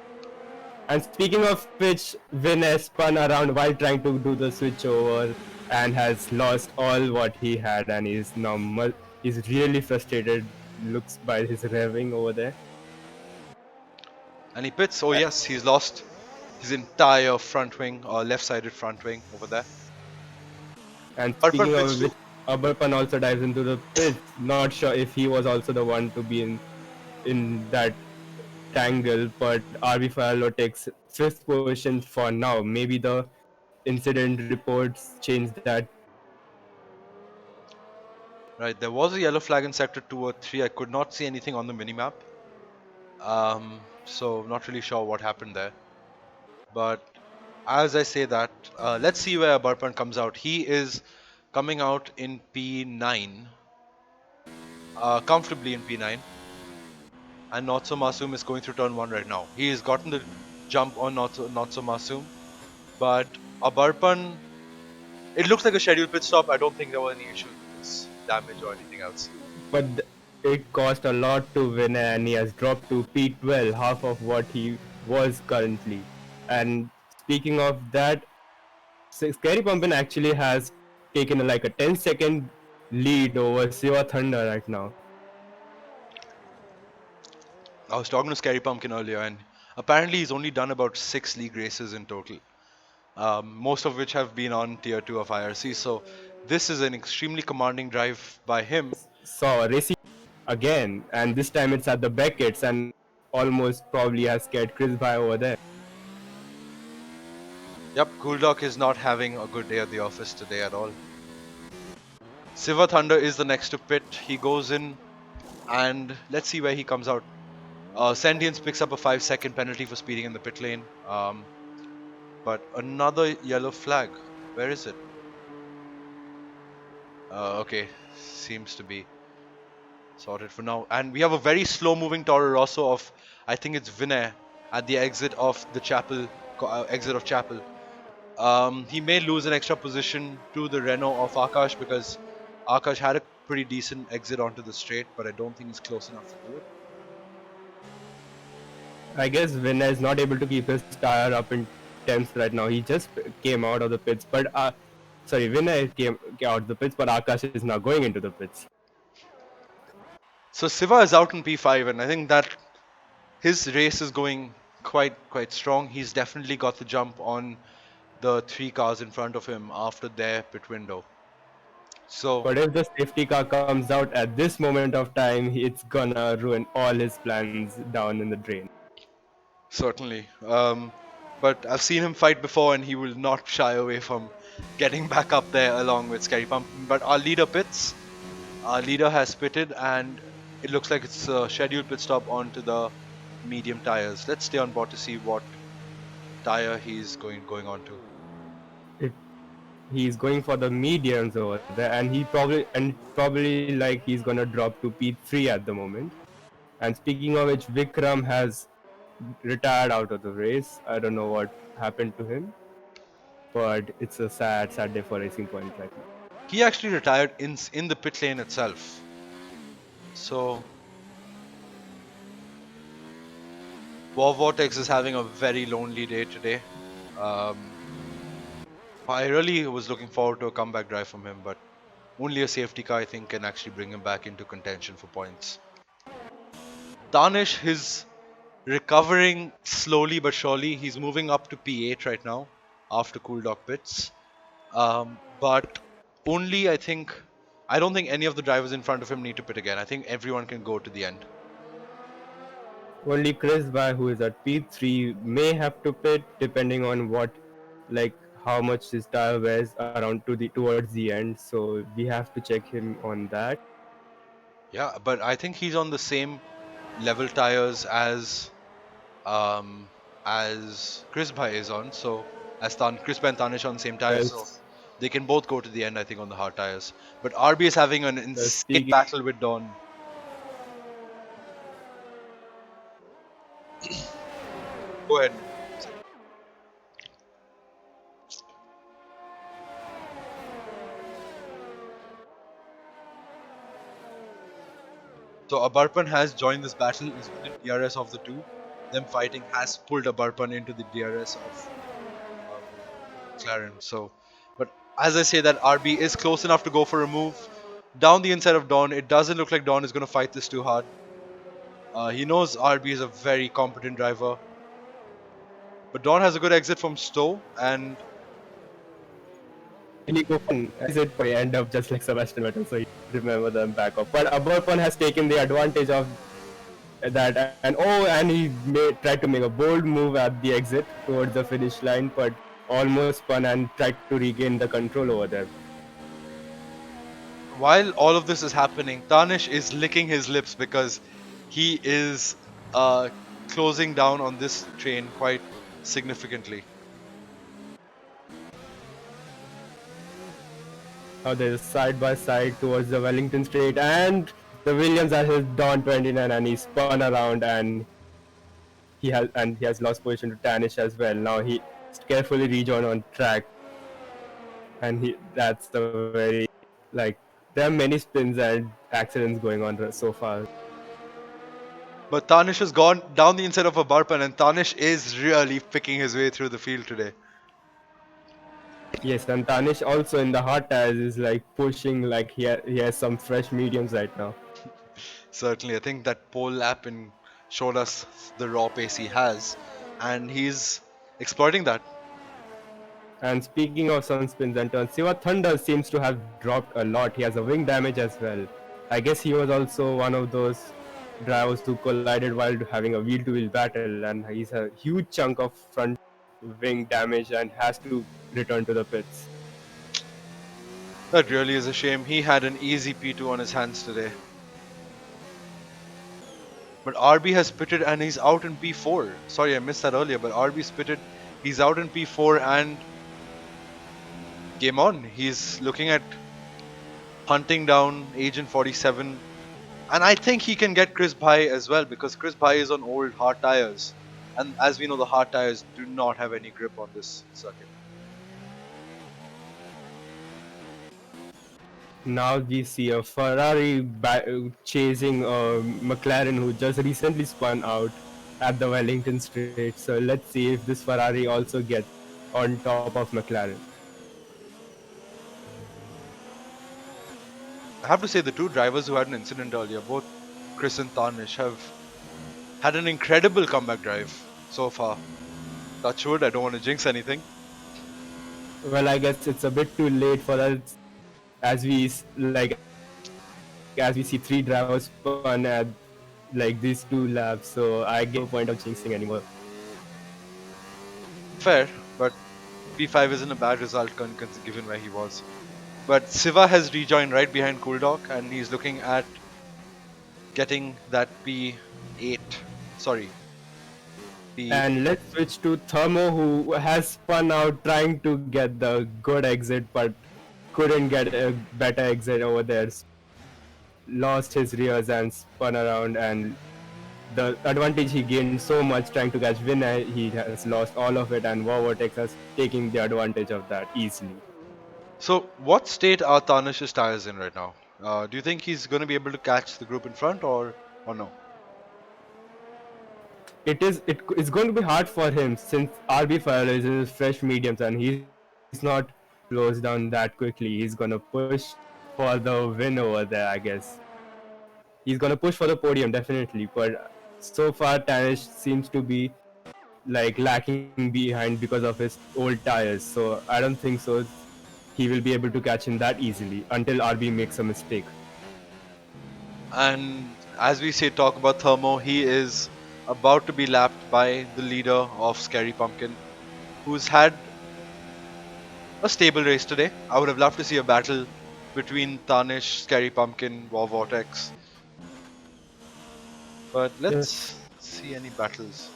And speaking of which, Vin has spun around while trying to do the switch over and has lost all what he had, and he's really frustrated. Looks by his revving over there. And he pits. Oh yes, he's lost his entire front wing or left-sided front wing over there. And speaking of which, Aberpan also dives into the pit. Not sure if he was also the one to be in that tangle, but RB Faralo takes 5th position for now. Maybe the incident reports change that. Right, there was a yellow flag in sector 2 or 3. I could not see anything on the minimap. So not really sure what happened there. But as I say that, let's see where Barpan comes out. He is coming out in P9, comfortably in P9. And Not So Masoom is going through turn 1 right now. He has gotten the jump on Not So Masoom. But Barpan, it looks like a scheduled pit stop. I don't think there were any issues with his damage or anything else. But it cost a lot to win, and he has dropped to P12, half of what he was currently. And speaking of that, Scary Pumpkin actually has taken like a 10-second lead over Siva Thunder right now. I was talking to Scary Pumpkin earlier, and Apparently, he's only done about 6 league races in total, most of which have been on tier 2 of IRC. So this is an extremely commanding drive by him. Saw racing again, and this time it's at the Beckett's, and almost probably has scared Chris by over there. Yep, Guldak is not having a good day at the office today at all. Siva Thunder is the next to pit. He goes in, and let's see where he comes out. Sentience picks up a 5-second penalty for speeding in the pit lane. But another yellow flag. Where is it? Okay, seems to be sorted for now. And we have a very slow moving Toro Rosso of, I think it's Vinay, at the exit of the chapel, exit of chapel. He may lose an extra position to the Renault of Akash because Akash had a pretty decent exit onto the straight, but I don't think he's close enough to do it. I guess Vinay is not able to keep his tire up in 10th right now. He just came out of the pits, but sorry, Vinay came out of the pits, but Akash is now going into the pits. So Siva is out in P5, and I think that his race is going quite strong. He's definitely got the jump on the 3 cars in front of him after their pit window. So But if the safety car comes out at this moment of time, it's gonna ruin all his plans down in the drain. certainly, but I've seen him fight before, and he will not shy away from getting back up there along with Scary Pump. But our leader pits. Our leader has pitted, and it looks like it's a scheduled pit stop onto the medium tires. Let's stay on board to see what tire he's going on to. He's going for the mediums over there, and probably like he's gonna drop to P3 at the moment. And speaking of which, Vikram has retired out of the race. I don't know what happened to him, but it's a sad day for Racing Point right now. He actually retired in the pit lane itself. So War Vortex is having a very lonely day today. I really was looking forward to a comeback drive from him, but only a safety car I think can actually bring him back into contention for points. Danish is recovering slowly but surely. He's moving up to P8 right now after Cool Dog pits. But only I don't think any of the drivers in front of him need to pit again. I think everyone can go to the end. Only Chris By, who is at P3, may have to pit depending on like how much his tire wears around towards the end. So we have to check him on that. Yeah, but I think he's on the same level tires as Chris Bhai is on. So Chris Bhai and Tanish on the same tires, so Yes. they can both go to the end. I think on the hard tires. But RB is having an insane Speaking, battle with Dawn. Go ahead. So Abarpan has joined this battle. He's with the DRS of the two. Them fighting has pulled Abarpan into the DRS of McLaren. So, but as I say, that RB is close enough to go for a move down the inside of Dawn. It doesn't look like Dawn is going to fight this too hard. He knows RB is a very competent driver, but Dawn has a good exit from Stowe, and exit by end up just like Sebastian Vettel, so you remember them back up. But Abarpan has taken the advantage of that, and he tried to make a bold move at the exit towards the finish line, but almost spun and tried to regain the control over there. while all of this is happening, Tanish is licking his lips because he is closing down on this train quite significantly. Now there's side by side towards the Wellington Straight, and the Williams has his Dawn 29, and he spun around, and he has lost position to Tanish as well. Now he carefully rejoined on track, and that's a very like there are many spins and accidents going on so far. But Tanish has gone down the inside of a Barpan, and Tanish is really picking his way through the field today. Yes, and Tanish also in the hard tires is like pushing, like he has some fresh mediums right now. Certainly, I think that pole lap in shown us the raw pace he has, and he's exploiting that. And speaking of sun spins and turns, Siva Thunder seems to have dropped a lot. He has a wing damage as well. I guess he was also one of those drivers who collided while having a wheel-to-wheel battle, and he's a huge chunk of front wing damage and has to return to the pits. That really is a shame. He had an easy P2 on his hands today. But RB has pitted and he's out in P4. Sorry, I missed that earlier, but RB's pitted. He's out in P4 and game on. He's looking at hunting down Agent 47. And I think he can get Chris Bhai as well because Chris Bhai is on old hard tires. And as we know, the hard tires do not have any grip on this circuit. Now we see a Ferrari chasing a McLaren who just recently spun out at the Wellington Straight. So let's see if this Ferrari also gets on top of McLaren. I have to say, the two drivers who had an incident earlier, both Chris and Tanish, have had an incredible comeback drive so far. Touch wood, I don't want to jinx anything. Well, I guess it's a bit too late for us as we see three drivers spun at like these 2 laps. So I get no point of jinxing anymore. Fair, but P5 isn't a bad result given where he was. But Siva has rejoined right behind Cooldog and he's looking at getting that P8. Sorry. And let's switch to Thermo, who has spun out trying to get the good exit but couldn't get a better exit over there. Lost his rears and spun around, and the advantage he gained so much trying to catch winner, he has lost all of it, and Vortex has taken the advantage of that easily. So, what state are Tanish's tires in right now? Do you think he's going to be able to catch the group in front or no? It's going to be hard for him since RB Fire is in his fresh mediums and he's not closed down that quickly. He's gonna push for the win over there, I guess. He's gonna push for the podium definitely, but so far Tanish seems to be like lacking behind because of his old tires. So I don't think so. He will be able to catch him that easily until RB makes a mistake. And as we say, talk about Thermo, he is about to be lapped by the leader of Scary Pumpkin, who's had a stable race today. I would have loved to see a battle between Tanish, Scary Pumpkin, War Vortex. But let's see any battles.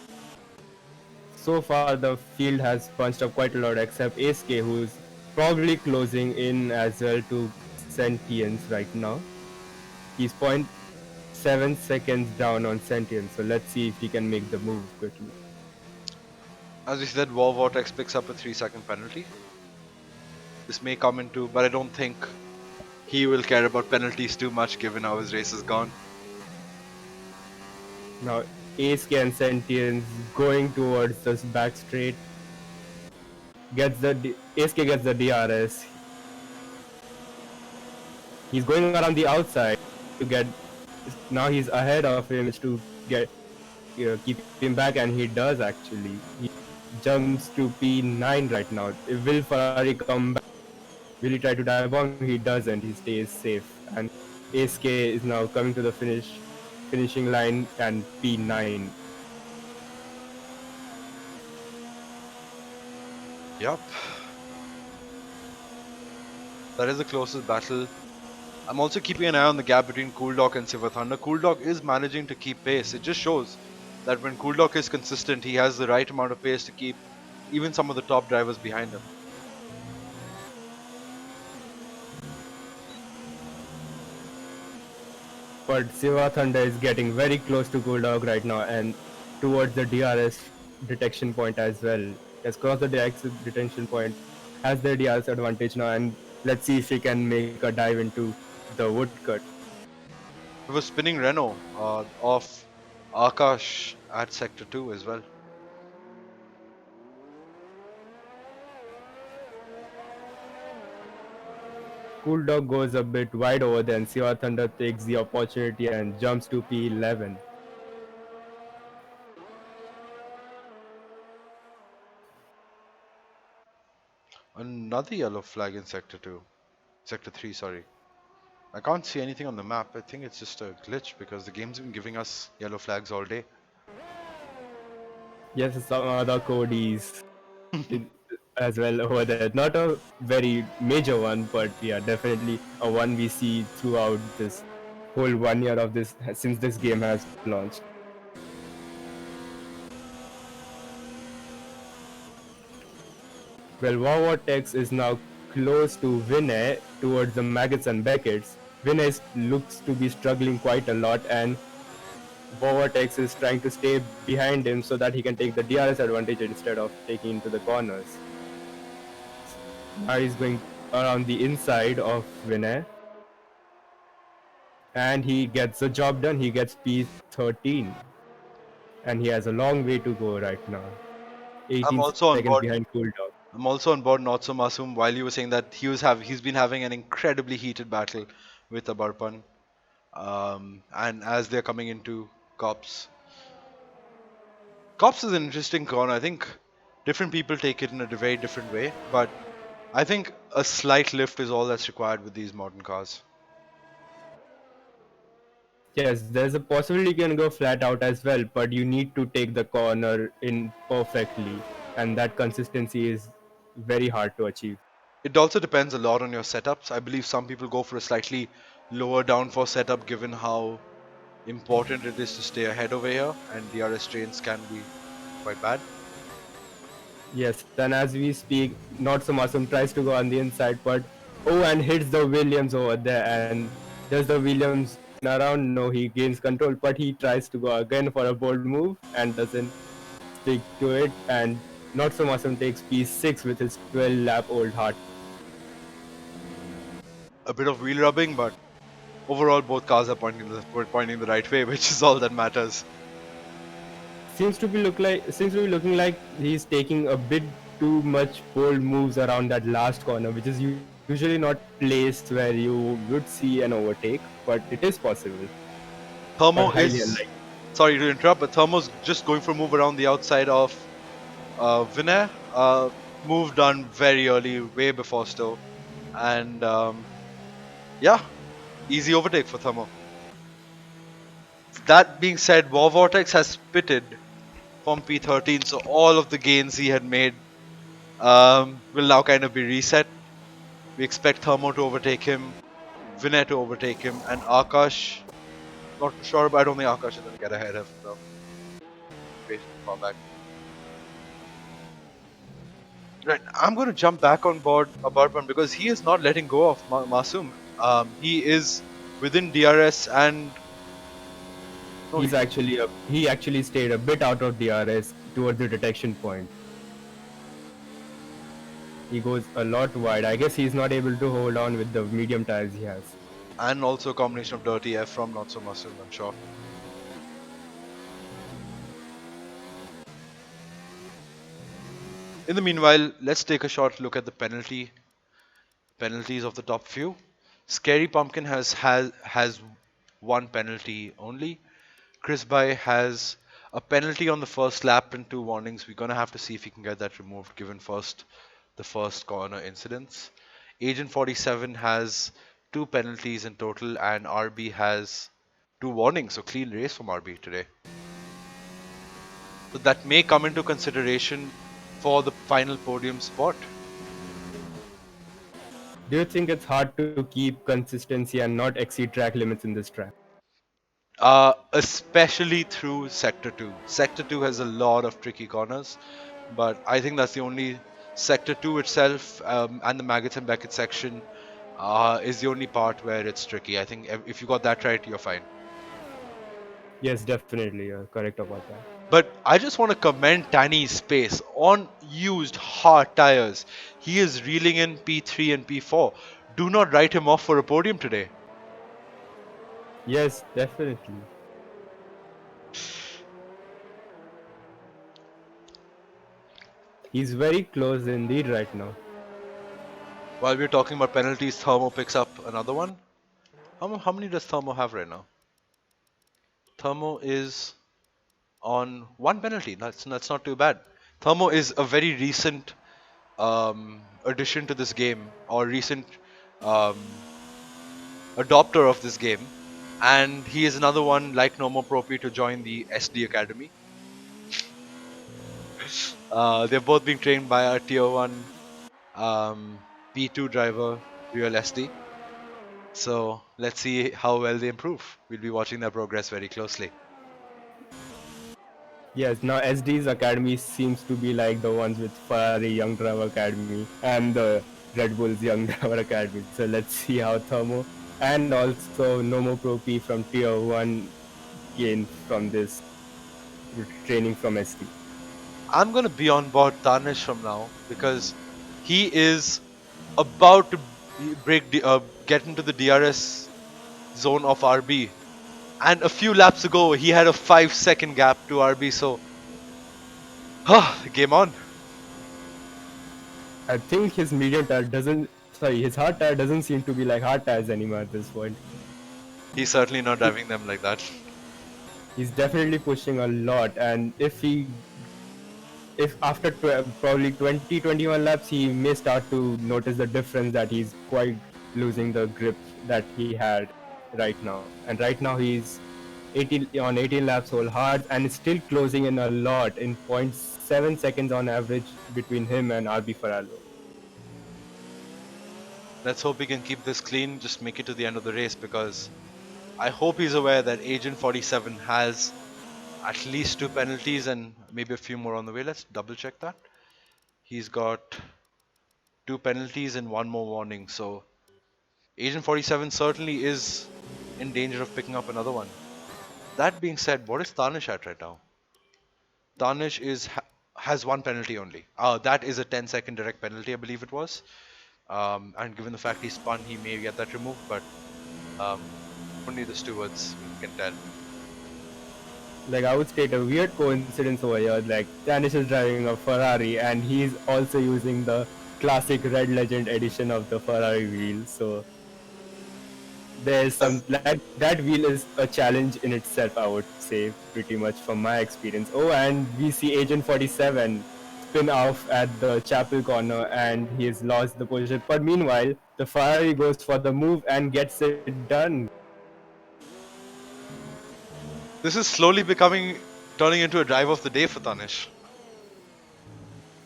So far, the field has punched up quite a lot, except ASK, who's probably closing in as well to Sentience right now. He's 0.7 seconds down on Sentience, so let's see if he can make the move quickly. As we said, War Vortex picks up a 3-second penalty. This may come into, but I don't think he will care about penalties too much given how his race has gone. Now, ASK and Sentience going towards this back straight. ASK gets the DRS. He's going around the outside to get. Now he's ahead of him to get keep him back, and he does actually. He jumps to P9 right now. Will Ferrari come back? Will he try to dive bomb? He doesn't. He stays safe, and ASK is now coming to the finishing line and P9. Yup. That is the closest battle. I'm also keeping an eye on the gap between Cooldog and Silver Thunder. Cooldog is managing to keep pace. It just shows that when Cooldog is consistent, he has the right amount of pace to keep even some of the top drivers behind him. But Siva Thunder is getting very close to Cooldog right now and towards the DRS detection point as well. He has crossed the DRS detection point, has the DRS advantage now, and let's see if he can make a dive into the woodcut. He was spinning Renault off Akash at Sector 2 as well. Cooldog goes a bit wide over there and Siva Thunder takes the opportunity and jumps to P11. Another yellow flag in Sector 2. Sector 3, sorry. I can't see anything on the map. I think it's just a glitch because the game's been giving us yellow flags all day. Yes, some other Cody's in, as well over there. Not a very major one, but yeah, definitely a one we see throughout this whole 1 year of this since this game has launched. Well, Vortex is now close to Vinay towards the Maggots and Beckett's. Vinay looks to be struggling quite a lot, and Vortex is trying to stay behind him so that he can take the DRS advantage instead of taking into the corners. Now he's going around the inside of Vinay, and he gets the job done. He gets P13, and he has a long way to go right now. I'm 18 also on seconds board. behind cooldown. I'm also on board Not So Masum. While you were saying that he's been having an incredibly heated battle with Abarpan, and as they're coming into Cops, Cops is an interesting corner. I think different people take it in a very different way, but I think a slight lift is all that's required with these modern cars. Yes, there's a possibility you can go flat out as well, but you need to take the corner in perfectly, and that consistency is very hard to achieve. It also depends a lot on your setups. I believe some people go for a slightly lower downforce setup given how important it is to stay ahead over here, and DRS trains can be quite bad. Yes, and as we speak, Not So Awesome tries to go on the inside, but oh, and hits the Williams over there. And does the Williams turn around? No, he gains control, but he tries to go again for a bold move and doesn't stick to it. And Not So Awesome takes P6 with his 12-lap-old heart. A bit of wheel rubbing, but overall both cars are pointing the right way, which is all that matters. Seems to be looking like he's taking a bit too much bold moves around that last corner, which is usually not place where you would see an overtake, but it is possible, but Thermo highly is unlikely. sorry to interrupt, but Thermo's just going for a move around the outside of Vinay. Move done very early, way before Stowe, and yeah, easy overtake for Thermo. That being said, War Vortex has spitted from P13, so all of the gains he had made will now kind of be reset. We expect Thermo to overtake him, Vinay to overtake him, and Akash. Not too sure, but I don't think Akash is going to get ahead of him though. Way too far back. Right, I'm going to jump back on board Abarpan because he is not letting go of Masum. He is within DRS and no, He actually stayed a bit out of DRS towards the detection point. He goes a lot wide. I guess he's not able to hold on with the medium tires he has. and also a combination of dirty F from Not So Masum, I'm sure. In the meanwhile, let's take a short look at the penalties of the top few. Scary Pumpkin has one penalty only. Chris By has a penalty on the first lap and two warnings. We're gonna have to see if he can get that removed given the first corner incidents. Agent 47 has two penalties in total and RB has two warnings, so clean race from RB today. So that may come into consideration for the final podium spot. Do you think it's hard to keep consistency and not exceed track limits in this track? Especially through Sector 2. Sector 2 has a lot of tricky corners, but I think that's the only Sector 2 itself and the Maggots and Beckett section is the only part where it's tricky. I think if you got that right, you're fine. Yes, definitely. You're correct about that. But I just want to commend Danny's pace on used hard tires. He is reeling in P3 and P4. Do not write him off for a podium today. Yes, definitely. He's very close indeed right now. While we're talking about penalties, Thermo picks up another one. How many does Thermo have right now? Thermo is on one penalty. That's not too bad. Thermo is a very recent addition to this game or recent um, adopter of this game, and he is another one like Nomo Propi to join the SD Academy. They're both being trained by our Tier 1 P2 driver, Real SD. So let's see how well they improve. We'll be watching their progress very closely. Yes, now SD's academy seems to be like the ones with Ferrari Young Driver Academy and the Red Bull's Young Driver Academy. So let's see how Thermo and also Nomo Pro P from Tier 1 gain from this training from SD. I'm gonna be on board Tanish from now because he is about to get into the DRS zone of RB, and a few laps ago he had a 5 second gap to RB. So, game on. I think his medium tire doesn't, sorry, his hard tire doesn't seem to be like hard tires anymore at this point. He's certainly not driving them like that. He's definitely pushing a lot, and if after probably 20 21 laps he may start to notice the difference that he's quite losing the grip that he had right now, and right now he's 18 laps all hard and is still closing in a lot in 0.7 seconds on average between him and RB Farallo. Let's hope he can keep this clean, just make it to the end of the race because I hope he's aware that Agent 47 has at least 2 penalties and maybe a few more on the way. Let's double check that. He's got 2 penalties and one more warning. So Agent 47 certainly is in danger of picking up another one. That being said, what is Tanish at right now? Tanish has 1 penalty only. That is a 10-second direct penalty, I believe it was. And given the fact he spun, he may get that removed, but um, only the stewards can tell. Like, I would state a weird coincidence over here, like Danish is driving a Ferrari and he's also using the classic Red Legend edition of the Ferrari wheel, so there's some that wheel is a challenge in itself, I would say, pretty much from my experience. Oh, and we see Agent 47 spin off at the chapel corner and he's lost the position, but meanwhile the Ferrari goes for the move and gets it done. This is slowly turning into a drive of the day for Tanish.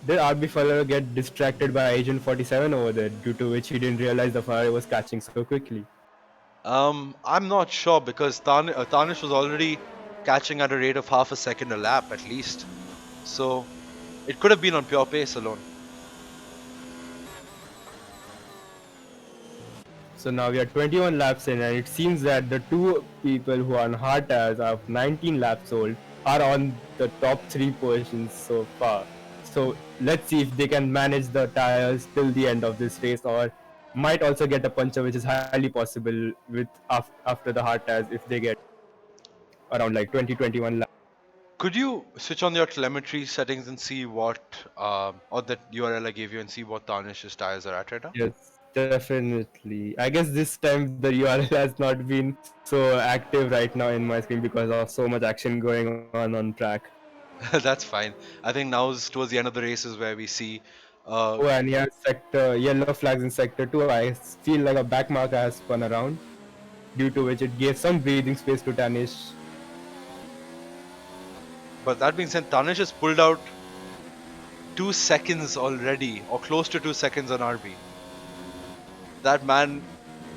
Did RB Fowler get distracted by Agent 47 over there, due to which he didn't realize the Ferrari was catching so quickly? I'm not sure because Tanish was already catching at a rate of half a second a lap at least. So it could have been on pure pace alone. So now we are 21 laps in, and it seems that the two people who are on hard tires of 19 laps old are on the top three positions so far. So let's see if they can manage the tires till the end of this race, or might also get a puncture, which is highly possible with after the hard tires if they get around like 20-21 laps. Could you switch on your telemetry settings and see what, or that URL I gave you and see what Tanish's tires are at right now? Yes, definitely. I guess this time the URL has not been so active right now in my screen because of so much action going on track. That's fine. I think now is towards the end of the races where we see. Oh, and yeah, sector yellow flags in sector 2. I feel like a back marker has spun around, due to which it gave some breathing space to Tanish. But that being said, Tanish has pulled out 2 seconds already, or close to 2 seconds on RB. That man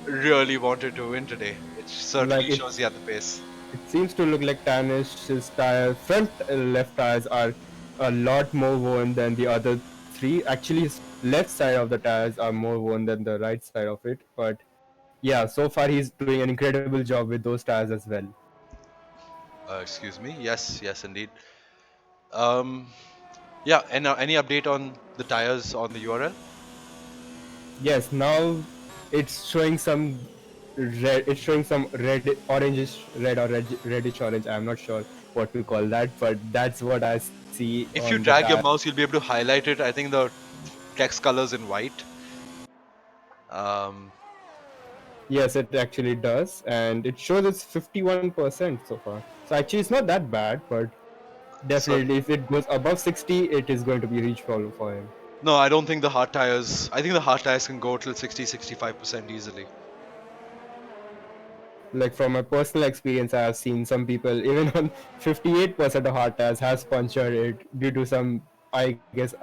really wanted to win today. It certainly Like shows he had the pace. it seems to look like Tanish's tire front left tires are a lot more worn than the other three. Actually, his left side of the tires are more worn than the right side of it. But yeah, so far he's doing an incredible job with those tires as well. Excuse me. Yes, yes, indeed. Um, yeah. And any update on the tires on the URL? Yes, now it's showing some red. It's showing some red, orangish red or reddish orange. I'm not sure what to call that, but that's what I see If on you the drag tire. your mouse, you'll be able to highlight it. I think the text colors in white. Um, Yes, it actually does, and it shows it's 51% so far. So actually, it's not that bad, but so definitely, if it goes above 60, it is going to be reachable for him. No, I don't think the hard tires. I think the hard tires can go till 60-65% easily. Like from my personal experience, I have seen some people even on 58% of hard tires has punctured it due to some, I guess,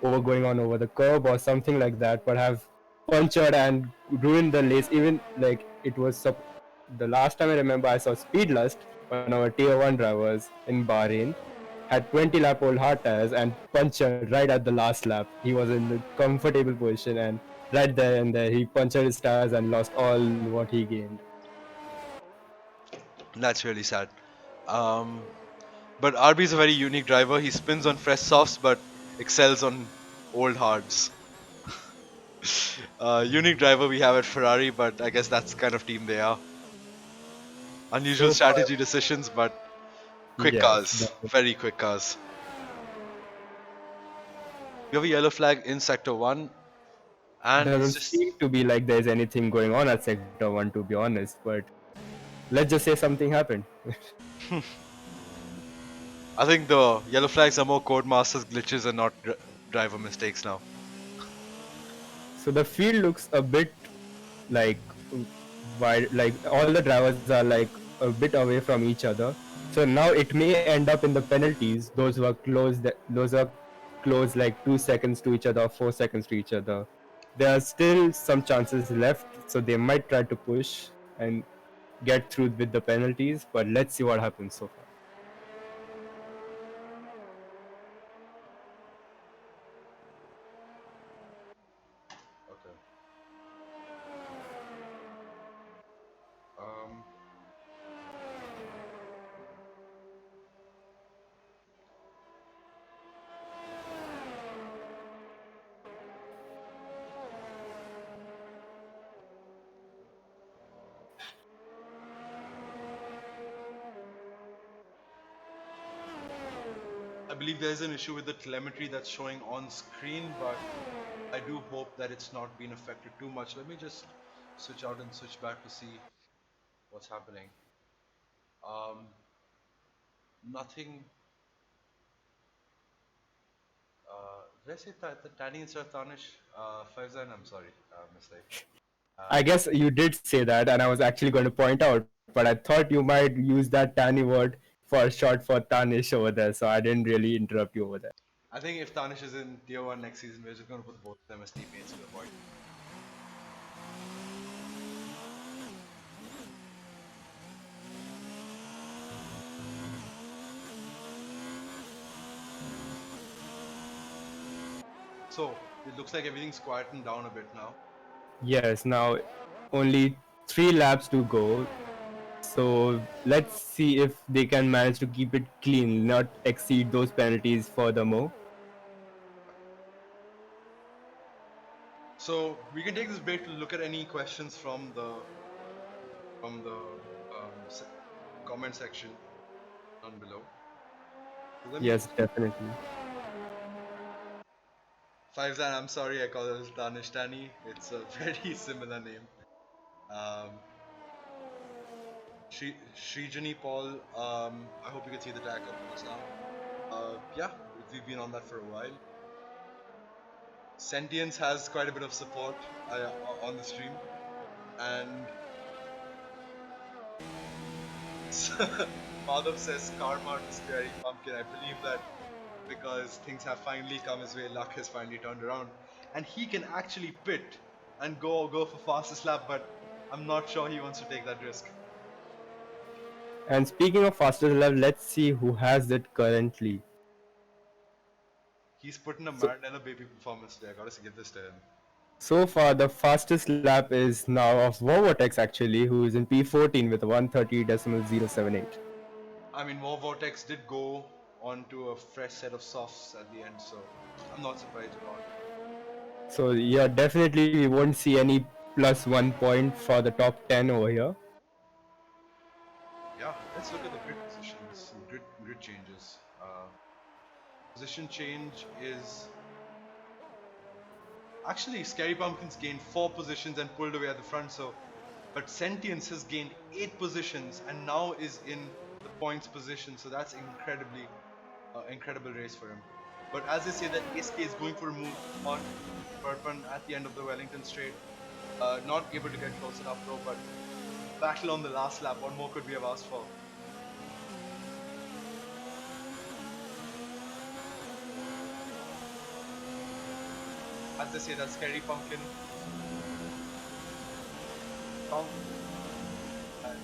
over going on over the curb or something like that, but have punctured and ruined the race. Even like it was the last time I remember I saw Speed Lust, one of our tier 1 drivers in Bahrain, had 20 lap old hard tires and punctured right at the last lap. He was in the comfortable position and right there and there he punctured his tires and lost all what he gained. That's really sad. Um, but RB is a very unique driver. He spins on fresh softs, but excels on old hards. Unique driver we have at Ferrari, but I guess that's the kind of team they are. Unusual So far, strategy decisions, but quick yes, cars, very quick cars. We have a yellow flag in sector one, and it's doesn't just. seem to be like there's anything going on at sector 1 to be honest, but let's just say something happened. I think the yellow flags are more codemasters glitches and not driver mistakes now. So the field looks a bit like wide, like all the drivers are like a bit away from each other. So now it may end up in the penalties. Those who are close, those are close like 2 seconds to each other, 4 seconds to each other. There are still some chances left, so they might try to push and get through with the penalties. But let's see what happens so far. Okay. Um, I believe there's an issue with the telemetry that's showing on screen, but I do hope that it's not been affected too much. Let me just switch out and switch back to see what's happening. Um, Nothing. Did I say Tani instead of Tanish? Faizan, I'm sorry, mistake. I guess you did say that, and I was actually going to point out, but I thought you might use that Tani word for short for Tanish over there, so I didn't really interrupt you over there. I think if Tanish is in Tier 1 next season, we're just going to put both of them as teammates to avoid. So, it looks like everything's quietened down a bit now. Yes, now only 3 laps to go, so let's see if they can manage to keep it clean, not exceed those penalties furthermore. So, we can take this break to look at any questions from the comment section down below. So let me Yes, just. definitely. Faizan, I'm sorry I call it Danish Tani. It's a very similar name. Um, Srijani Paul, I hope you can see the tag up on us now. Yeah, we've been on that for a while. Sentience has quite a bit of support on the stream, and Madhav says karma to Scary Pumpkin. I believe that because things have finally come his way, luck has finally turned around, and he can actually pit and go for fastest lap, but I'm not sure he wants to take that risk. And speaking of fastest lap, let's see who has it currently. He's putting a So, MaranelloBaby performance today. I gotta give this to him. so far, the fastest lap is now of Vortex actually, who is in P14 with 130.078. I mean, War Vortex did go on to a fresh set of softs at the end, so I'm not surprised at all. So yeah, definitely we won't see any +1 point for the top 10 over here. Yeah, let's look at the grid positions, grid changes. Position change is actually Scary Pumpkins gained 4 positions and pulled away at the front. So, but Sentience has gained 8 positions and now is in the points position. So that's incredible race for him. But as they say that SK is going for a move on Burpon at the end of the Wellington straight. Not able to get close enough though, but battle on the last lap. What more could we have asked for? As they say that scary pumpkin. Tom, and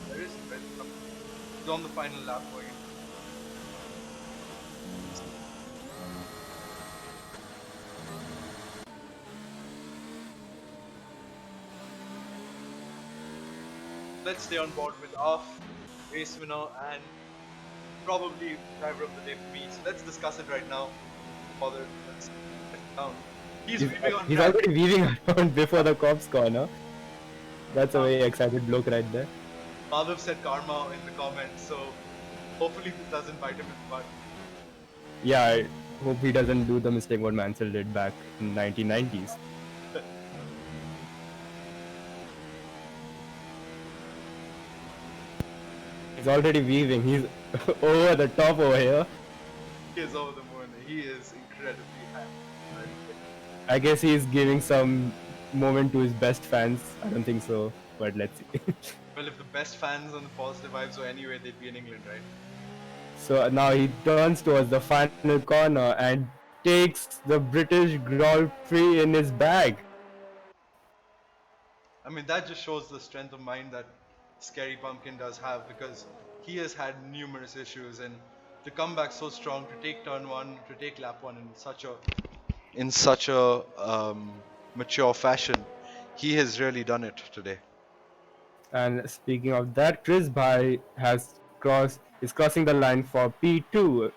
there is Red. He's on the final lap going into let's stay on board with off race winner and probably driver of the day for me. So let's discuss it right now. Bother down. He's weaving on He's track. already weaving around before the cops corner. That's a Um, very excited look right there. Madhav said karma in the comments, so hopefully this doesn't bite him in the butt. Yeah, I hope he doesn't do the mistake what Mansell did back in 1990s. He's already weaving. He's over the top over here. He is over the moon. He is incredibly happy. I guess he's giving some moment to his best fans. I don't think so, but let's see. Well, if the best fans and the positive vibes were anywhere, they'd be in England, right? So now he turns towards the final corner and takes the British Grand Prix in his bag. I mean, that just shows the strength of mind that Scary Pumpkin does have because he has had numerous issues and to come back so strong, to take turn one, to take lap one in such a mature fashion, he has really done it today. And speaking of that, Chris Bhai is crossing the line for P2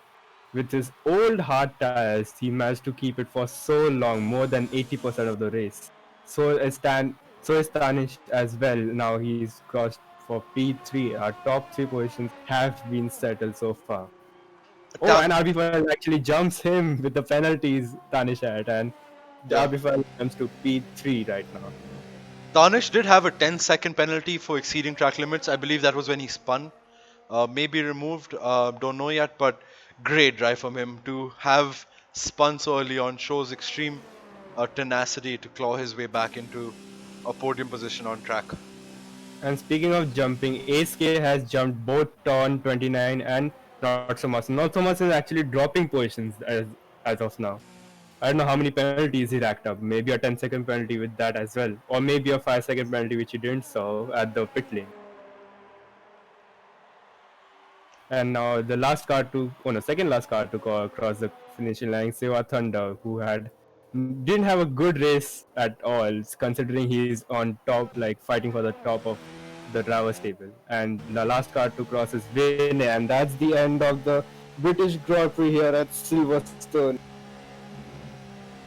with his old hard tires. He managed to keep it for so long, more than 80% of the race. So is Tanish as well. Now he's crossed for P3. Our top three positions have been settled so far. Oh, Ta- and RB5 actually jumps him with the penalties Tanish had, and the yeah. RB5 comes to P3 right now. Danish did have a 10-second penalty for exceeding track limits. I believe that was when he spun. Maybe removed, don't know yet, but great drive from him to have spun so early on shows extreme tenacity to claw his way back into a podium position on track. And speaking of jumping, ASK has jumped both Ton 29 and Not So Much. Not So Much is actually dropping positions as of now. I don't know how many penalties he racked up. Maybe a 10-second penalty with that as well. Or maybe a 5-second penalty which he didn't serve at the pit lane. And now the last car to, oh no, second last car to go across the finishing line, Seva Thunder, who didn't have a good race at all, considering he's on top, like fighting for the top of the driver's table. And the last car to cross is Vinay, and that's the end of the British Grand Prix here at Silverstone.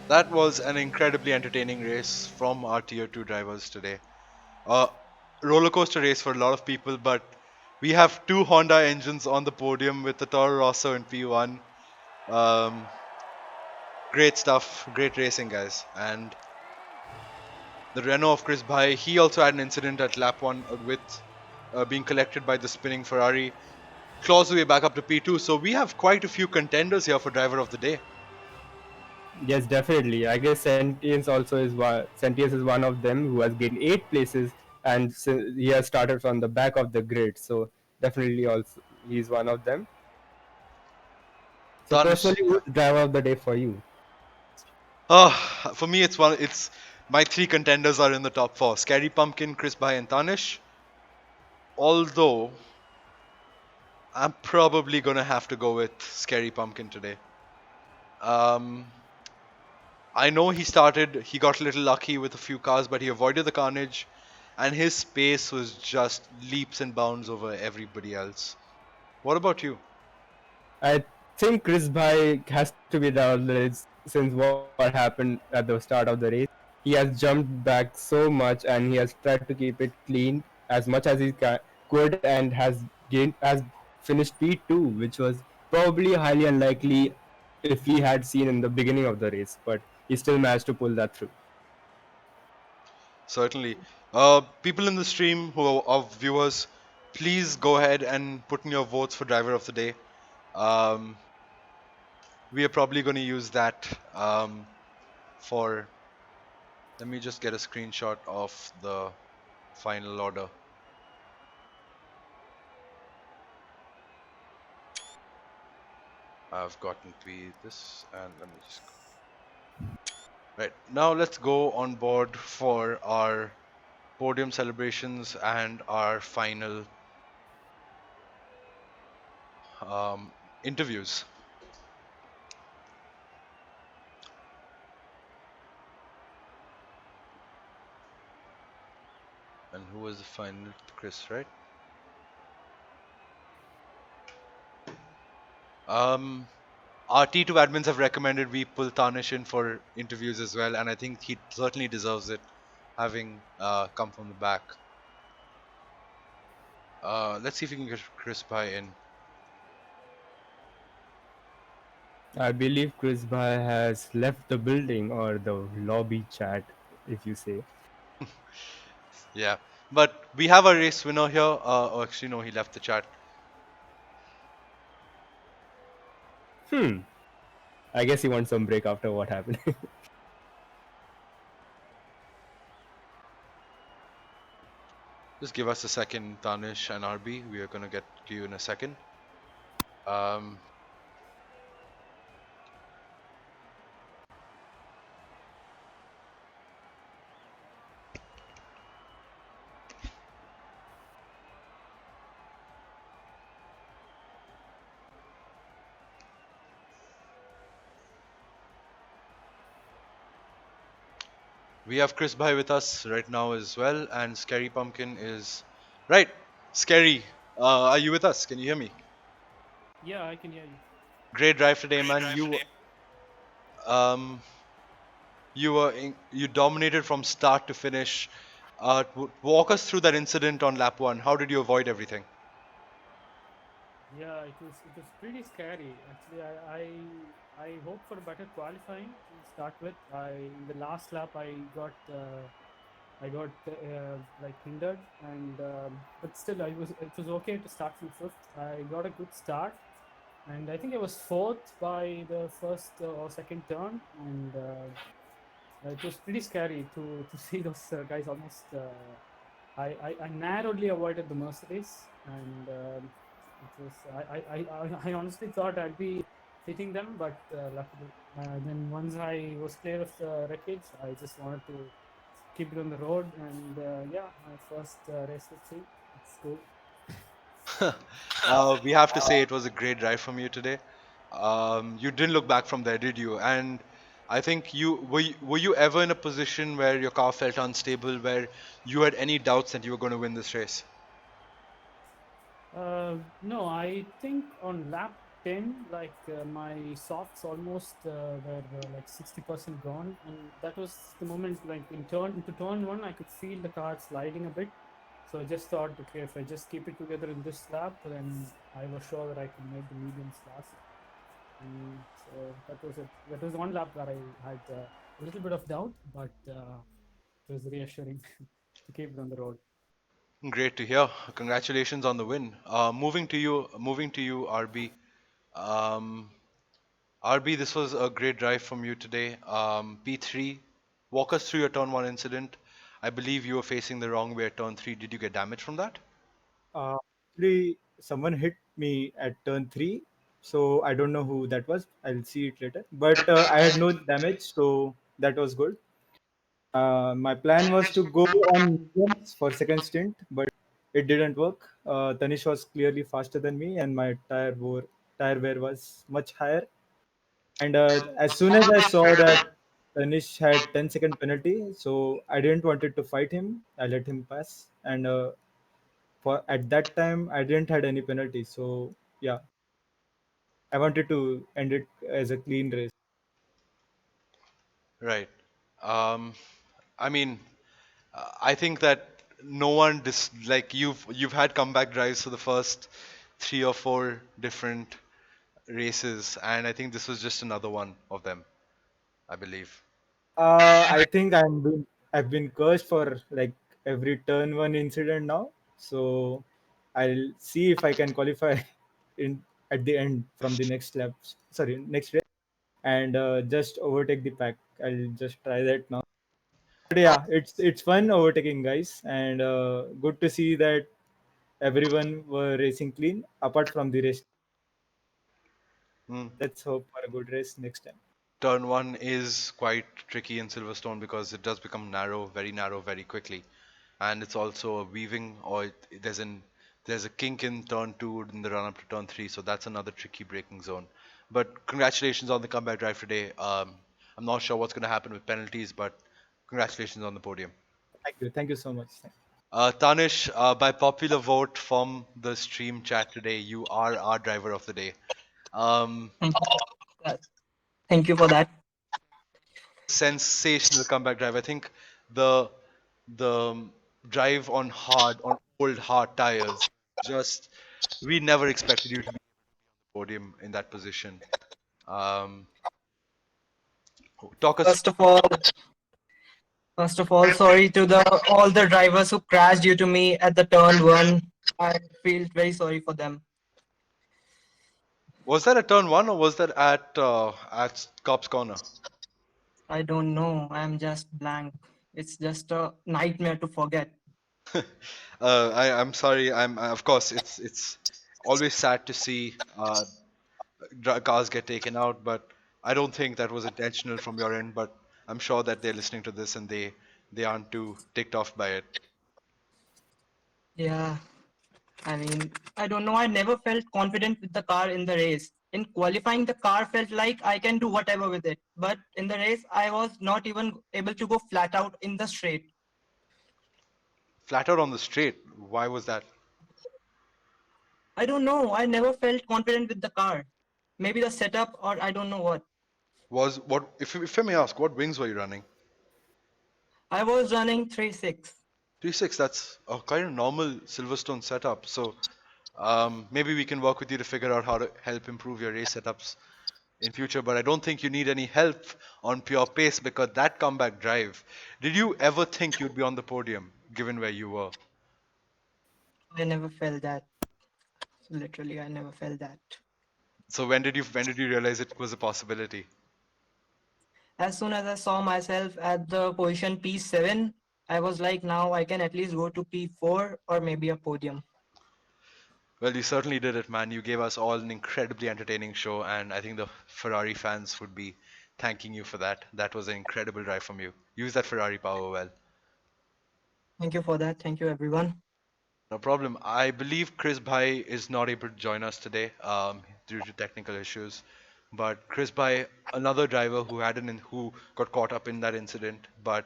That was an incredibly entertaining race from our Tier 2 drivers today. A roller coaster race for a lot of people, but we have two Honda engines on the podium with the Toro Rosso in P1. Um, Great stuff, great racing, guys. And the Renault of Chris Bhai, he also had an incident at lap 1 with being collected by the spinning Ferrari. Claws the way back up to P2, so we have quite a few contenders here for driver of the day. Yes, definitely. I guess Sentience is one of them who has gained 8 places, and he has started from the back of the grid. So definitely, also he's one of them. So Tanish, personally, who's driver of the day for you? oh, for me it's my three contenders are in the top four: Scary Pumpkin, Chris Bhai, and Tanish. Although I'm probably gonna have to go with Scary Pumpkin today. Um, I know he got a little lucky with a few cars, but he avoided the carnage, and his pace was just leaps and bounds over everybody else. What about you? I think Chris Bhai has to be the race since what happened at the start of the race. He has jumped back so much, and he has tried to keep it clean as much as could, and has finished P2, which was probably highly unlikely if we had seen in the beginning of the race, but he still managed to pull that through. Certainly. People in the stream who are viewers, please go ahead and put in your votes for driver of the day. Um, we are probably going to use that for. Let me just get a screenshot of the final order. I've gotten this, and let me just. Right now, let's go on board for our podium celebrations and our final um, interviews. And who was the final? Chris, right? Um, our T2 admins have recommended we pull Tanish in for interviews as well, and I think he certainly deserves it, having come from the back. Let's see if we can get Chris Bhai in. I believe Chris Bhai has left the building or the lobby chat, if you say. Yeah, but we have a race winner here. Oh, actually, no, he left the chat. Hmm. I guess he wants some break after what happened. Just give us a second, Tanish and RB. We are gonna get to you in a second. Um, we have Chris Bhai with us right now as well, and Scary Pumpkin is right. Scary, are you with us? Can you hear me? Yeah, I can hear you. Great drive today, man. Um, you dominated from start to finish. Walk us through that incident on lap one. How did you avoid everything? Yeah, it was pretty scary. Actually, I hope for better qualifying to start with. I in the last lap I got like hindered, and but still it was okay to start from fifth. I got a good start, and I think I was fourth by the first or second turn, and it was pretty scary to see those guys almost. I narrowly avoided the Mercedes, and it was I honestly thought I'd be hitting them, but luckily, then once I was clear of the wreckage, I just wanted to keep it on the road, and yeah, my first race victory. It's cool. We have to say it was a great drive from you today. You didn't look back from there, did you? And I think were you ever in a position where your car felt unstable, where you had any doubts that you were going to win this race? No, I think on lap 10, like my softs almost were like 60% gone, and that was the moment like into turn one, I could feel the car sliding a bit. So I just thought, okay, if I just keep it together in this lap, then I was sure that I could make the mediums last. And so that was it. That was one lap where I had a little bit of doubt, but it was reassuring to keep it on the road. Great to hear. Congratulations on the win. Moving to you, RB. Um, RB, this was a great drive from you today. P3, walk us through your turn one incident. I believe you were facing the wrong way at turn three. Did you get damage from that? Uh, Actually, someone hit me at turn three, so I don't know who that was. I'll see it later. But I had no damage, so that was good. My plan was to go on mediums for second stint, but it didn't work. Tanish was clearly faster than me, and my tire wear was much higher. And as soon as I saw that Tanish had 10-second penalty, so I didn't wanted to fight him. I let him pass, and for at that time I didn't had any penalty. So yeah, I wanted to end it as a clean race. Right. Um, I mean, I think that no one like you've had comeback drives for the first three or four different races, and I think this was just another one of them. I believe. I think I've been cursed for like every turn one incident now. So I'll see if I can qualify in at the end from the next lap. Sorry, next race, and just overtake the pack. I'll just try that now. But yeah, it's fun overtaking, guys, and good to see that everyone were racing clean apart from the race. Mm. Let's hope for a good race next time. Turn one is quite tricky in Silverstone because it does become narrow, very quickly, and it's also a weaving or there's a kink in turn two in the run up to turn three, so that's another tricky braking zone. But congratulations on the comeback drive today. I'm not sure what's going to happen with penalties, but congratulations on the podium. Thank you so much. Tanish, by popular vote from the stream chat today, you are our driver of the day. Um, Thank you. Uh, Thank you for that. sensational comeback drive. I think the the drive on old hard tires, just we never expected you to be podium in that position. Um, talk us. First of all, First of all, sorry to the all the drivers who crashed due to me at the turn one. I feel very sorry for them. Was that at turn one or was that at Cops Corner? I don't know. I'm just blank. It's just a nightmare to forget. I'm sorry. Of course it's always sad to see cars get taken out, but I don't think that was intentional from your end. But I'm sure that they're listening to this and they aren't too ticked off by it. Yeah, I mean, I don't know. I never felt confident with the car in the race. In qualifying, the car felt like I can do whatever with it. But in the race, I was not even able to go flat out in the straight. Flat out on the straight. Why was that? I don't know. I never felt confident with the car. Maybe the setup, or I don't know what. Was what if I may ask, what wings were you running? I was running 3.6. 3.6. That's a kind of normal Silverstone setup. So maybe we can work with you to figure out how to help improve your race setups in future. But I don't think you need any help on pure pace because that comeback drive. Did you ever think you'd be on the podium given where you were? I never felt that. Literally, I never felt that. So when did you realize it was a possibility? As soon as I saw myself at the position P7, I was like, now I can at least go to P4 or maybe a podium. Well, you certainly did it, man. You gave us all an incredibly entertaining show, and I think the Ferrari fans would be thanking you for that. That was an incredible drive from you. Use that Ferrari power well. Thank you for that. Thank you, everyone. No problem. I believe Chris Bhai is not able to join us today due to technical issues. But Chris Bhai, another driver who got caught up in that incident, but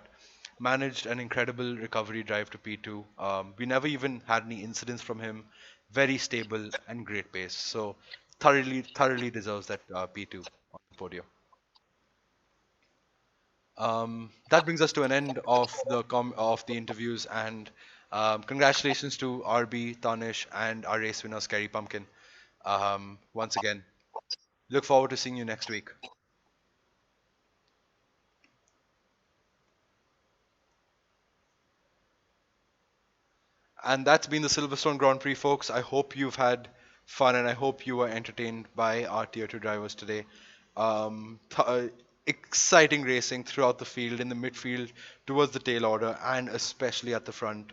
managed an incredible recovery drive to P2. We never even had any incidents from him. Very stable and great pace. So thoroughly deserves that P2 on the podium. That brings us to an end of the interviews, and congratulations to RB, Tanish, and our race winner, Scary Pumpkin. Once again, look forward to seeing you next week. And that's been the Silverstone Grand Prix, folks. I hope you've had fun and I hope you were entertained by our Tier 2 drivers today. Exciting racing throughout the field, in the midfield, towards the tail order, and especially at the front,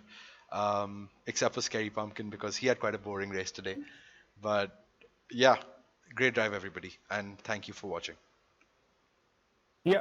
except for Scary Pumpkin because he had quite a boring race today. But yeah, great drive, everybody, and thank you for watching. Yeah.